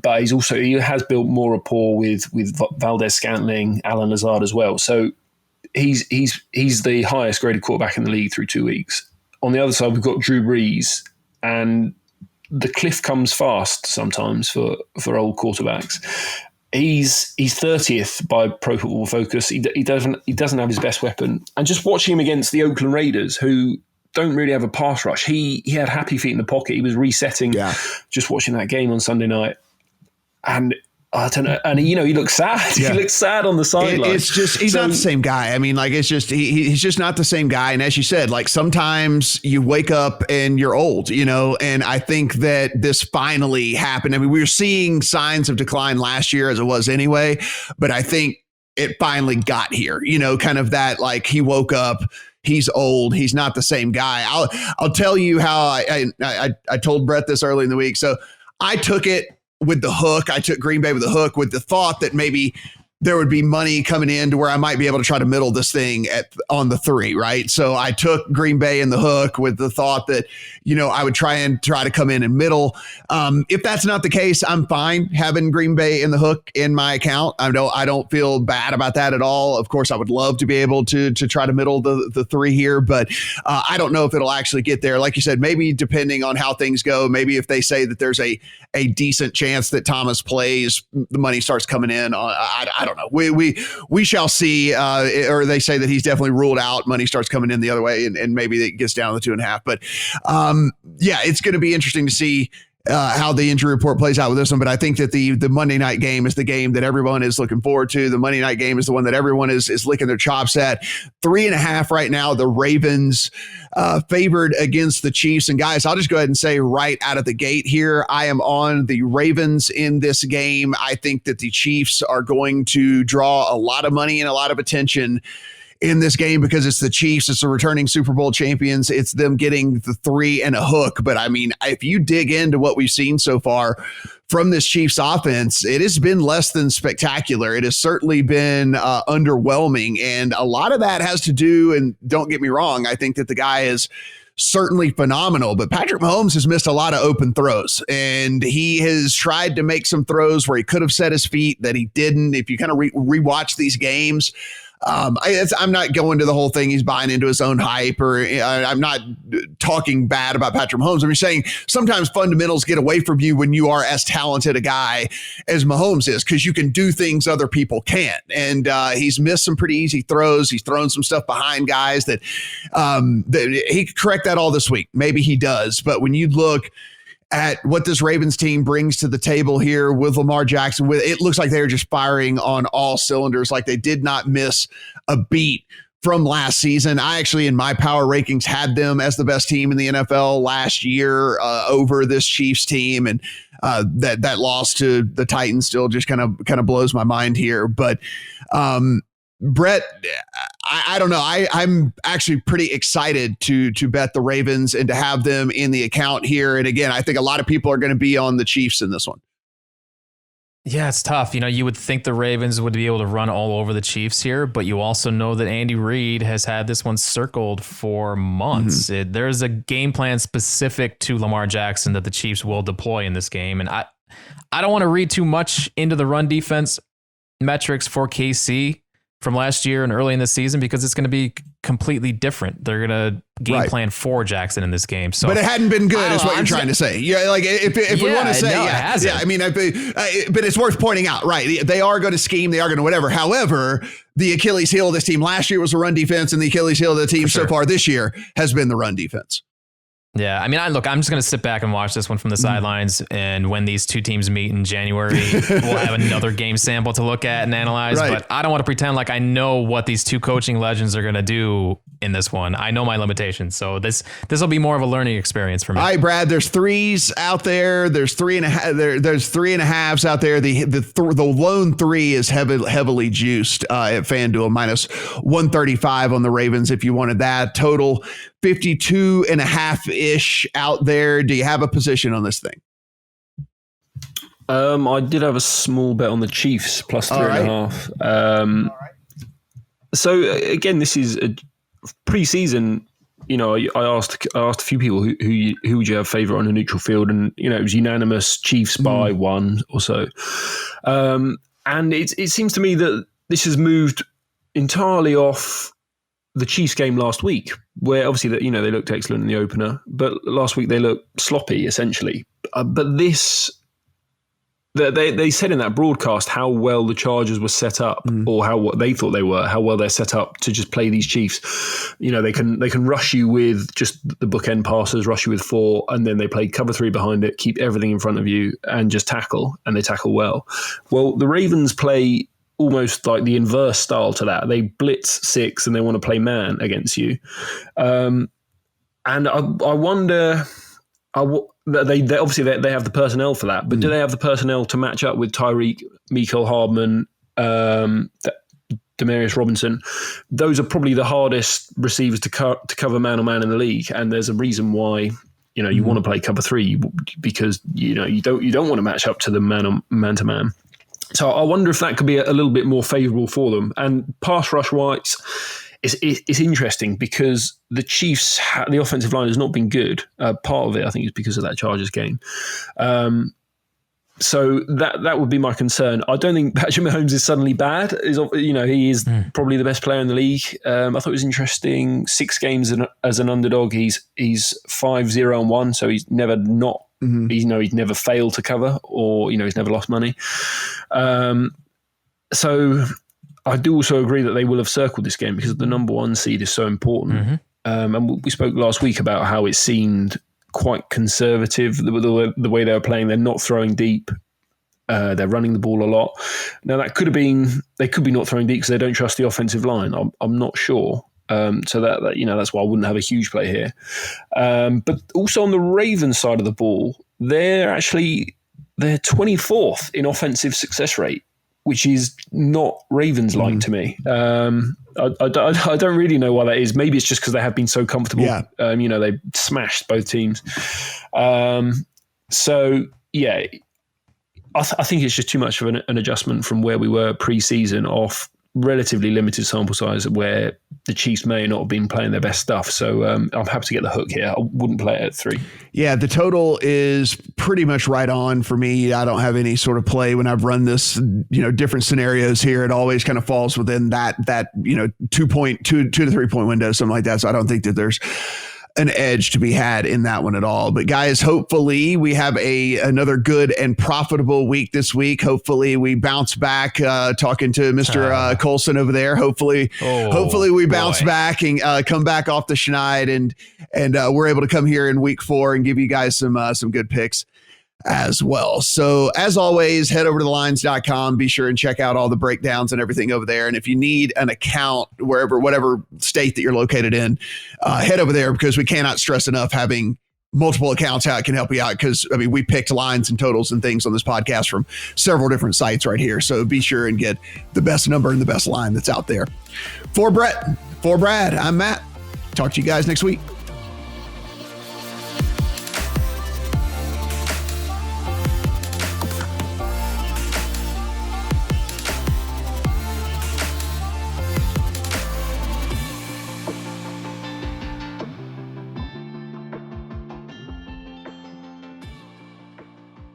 But he has built more rapport with Valdez-Scantling, Alan Lazard as well. So he's the highest graded quarterback in the league through 2 weeks. On the other side, we've got Drew Brees, and the cliff comes fast sometimes for old quarterbacks. He's 30th by Pro Football Focus. He doesn't have his best weapon. And just watching him against the Oakland Raiders, who don't really have a pass rush. He had happy feet in the pocket. He was resetting. Just watching that game on Sunday night, and I don't know. And he looks sad. Yeah. He looks sad on the sideline. It's just he's not the same guy. I mean, like it's just he's just not the same guy. And as you said, like sometimes you wake up and you're old, And I think that this finally happened. I mean, we were seeing signs of decline last year, as it was anyway, but I think it finally got here. Kind of that, like he woke up. He's old. He's not the same guy. I'll tell you how I told Brett this early in the week. So I took it with the hook. I took Green Bay with the hook, with the thought that maybe there would be money coming in to where I might be able to try to middle this thing on the 3, right? So I took Green Bay in the hook with the thought that, I would try to come in and middle. If that's not the case, I'm fine having Green Bay in the hook in my account. I don't feel bad about that at all. Of course, I would love to be able to try to middle the 3 here, but I don't know if it'll actually get there. Like you said, maybe depending on how things go, maybe if they say that there's a decent chance that Thomas plays, the money starts coming in. I don't know. We shall see. Or they say that he's definitely ruled out. Money starts coming in the other way, and maybe it gets down to the 2.5. But it's going to be interesting to see how the injury report plays out with this one. But I think that the Monday night game is the game that everyone is looking forward to. The Monday night game is the one that everyone is licking their chops at. 3.5 right now. The Ravens favored against the Chiefs. And guys, I'll just go ahead and say right out of the gate here, I am on the Ravens in this game. I think that the Chiefs are going to draw a lot of money and a lot of attention in this game because it's the Chiefs. It's the returning Super Bowl champions. It's them getting the 3 and a hook. But I mean, if you dig into what we've seen so far from this Chiefs offense, it has been less than spectacular. It has certainly been underwhelming. And a lot of that has to do, and don't get me wrong, I think that the guy is certainly phenomenal, but Patrick Mahomes has missed a lot of open throws, and he has tried to make some throws where he could have set his feet that he didn't. If you kind of rewatch these games, I'm not going to the whole thing. He's buying into his own hype, or I'm not talking bad about Patrick Mahomes. I'm just saying sometimes fundamentals get away from you when you are as talented a guy as Mahomes is, because you can do things other people can't. And he's missed some pretty easy throws. He's thrown some stuff behind guys that he could correct that all this week. Maybe he does. But when you look at what this Ravens team brings to the table here with Lamar Jackson, it looks like they're just firing on all cylinders. Like they did not miss a beat from last season. I actually, in my power rankings, had them as the best team in the NFL last year over this Chiefs team. And that loss to the Titans still just kind of blows my mind here. But Brett, I don't know. I'm actually pretty excited to bet the Ravens and to have them in the account here. And again, I think a lot of people are going to be on the Chiefs in this one. Yeah, it's tough. You would think the Ravens would be able to run all over the Chiefs here, but you also know that Andy Reid has had this one circled for months. Mm-hmm. There's a game plan specific to Lamar Jackson that the Chiefs will deploy in this game. And I don't want to read too much into the run defense metrics for KC from last year and early in the season because it's going to be completely different. They're going to game plan for Jackson in this game. So, but it hadn't been good, is what you're trying to say. Yeah, like if we want to say, I mean, but it's worth pointing out, right? They are going to scheme, they are going to whatever. However, the Achilles heel of this team last year was the run defense, and the Achilles heel of the team so far this year has been the run defense. Yeah, I mean, I'm just going to sit back and watch this one from the sidelines, and when these two teams meet in January, we'll have another game sample to look at and analyze, but I don't want to pretend like I know what these two coaching legends are going to do in this one. I know my limitations, so this will be more of a learning experience for me. All right, Brad, there's threes out there. There's 3.5. There's 3.5s out there. The lone 3 is heavily juiced at FanDuel, minus 135 on the Ravens if you wanted that. Total 52.5-ish out there. Do you have a position on this thing? I did have a small bet on the Chiefs plus 3.5. So again, this is a pre-season. You know, I asked a few people who would you have favourite on a neutral field, and you know it was unanimous Chiefs by 1 or so. And it seems to me that this has moved entirely off the Chiefs game last week, where obviously that, you know, they looked excellent in the opener, but last week they looked sloppy essentially. But this, they said in that broadcast how well the Chargers were set up, or how what they thought they were, how well they're set up to just play these Chiefs. You know, they can rush you with just the bookend passes, rush you with 4, and then they play cover 3 behind it, keep everything in front of you, and just tackle, and they tackle well. Well, the Ravens play almost like the inverse style to that. They blitz 6 and they want to play man against you. And I wonder, they obviously they have the personnel for that, but do they have the personnel to match up with Tyreek, Mecole Hardman, Demarcus Robinson? Those are probably the hardest receivers to cover man-on-man in the league, and there's a reason why. You know, you want to play cover 3 because you know you don't want to match up to the man-to-man. So I wonder if that could be a little bit more favourable for them. And pass rush wise, it's interesting because the Chiefs, the offensive line has not been good. Part of it, I think, is because of that Chargers game. So that would be my concern. I don't think Patrick Mahomes is suddenly bad. He is probably the best player in the league. I thought it was interesting. 6 games as an underdog, he's 5-0-1, so he's never not. He's never failed to cover, or he's never lost money. So I do also agree that they will have circled this game because the number 1 seed is so important. And we spoke last week about how it seemed quite conservative the way they were playing. They're not throwing deep. They're running the ball a lot. Now that could have been, they could be not throwing deep because they don't trust the offensive line. I'm not sure. So that that's why I wouldn't have a huge play here. But also on the Ravens side of the ball, they're 24th in offensive success rate, which is not Ravens-like to me. I don't really know why that is. Maybe it's just because they have been so comfortable. Yeah. They smashed both teams. So yeah, I think it's just too much of an adjustment from where we were pre-season off relatively limited sample size where the Chiefs may not have been playing their best stuff. So I'm happy to get the hook here. I wouldn't play it at 3. Yeah, the total is pretty much right on for me. I don't have any sort of play when I've run this, different scenarios here. It always kind of falls within that 2 to 3 point window, something like that. So I don't think that there's an edge to be had in that one at all. But guys, hopefully we have another good and profitable week this week. Hopefully we bounce back, talking to Mr. Colson over there. Hopefully we bounce back and come back off the schneid and we're able to come here in week 4 and give you guys some good picks as well. So as always, head over to thelines.com. Be sure and check out all the breakdowns and everything over there. And if you need an account whatever state that you're located in, head over there, because we cannot stress enough having multiple accounts, how it can help you out. Because we picked lines and totals and things on this podcast from several different sites right here. So be sure and get the best number and the best line that's out there. For Brett, for Brad, I'm Matt. Talk to you guys next week.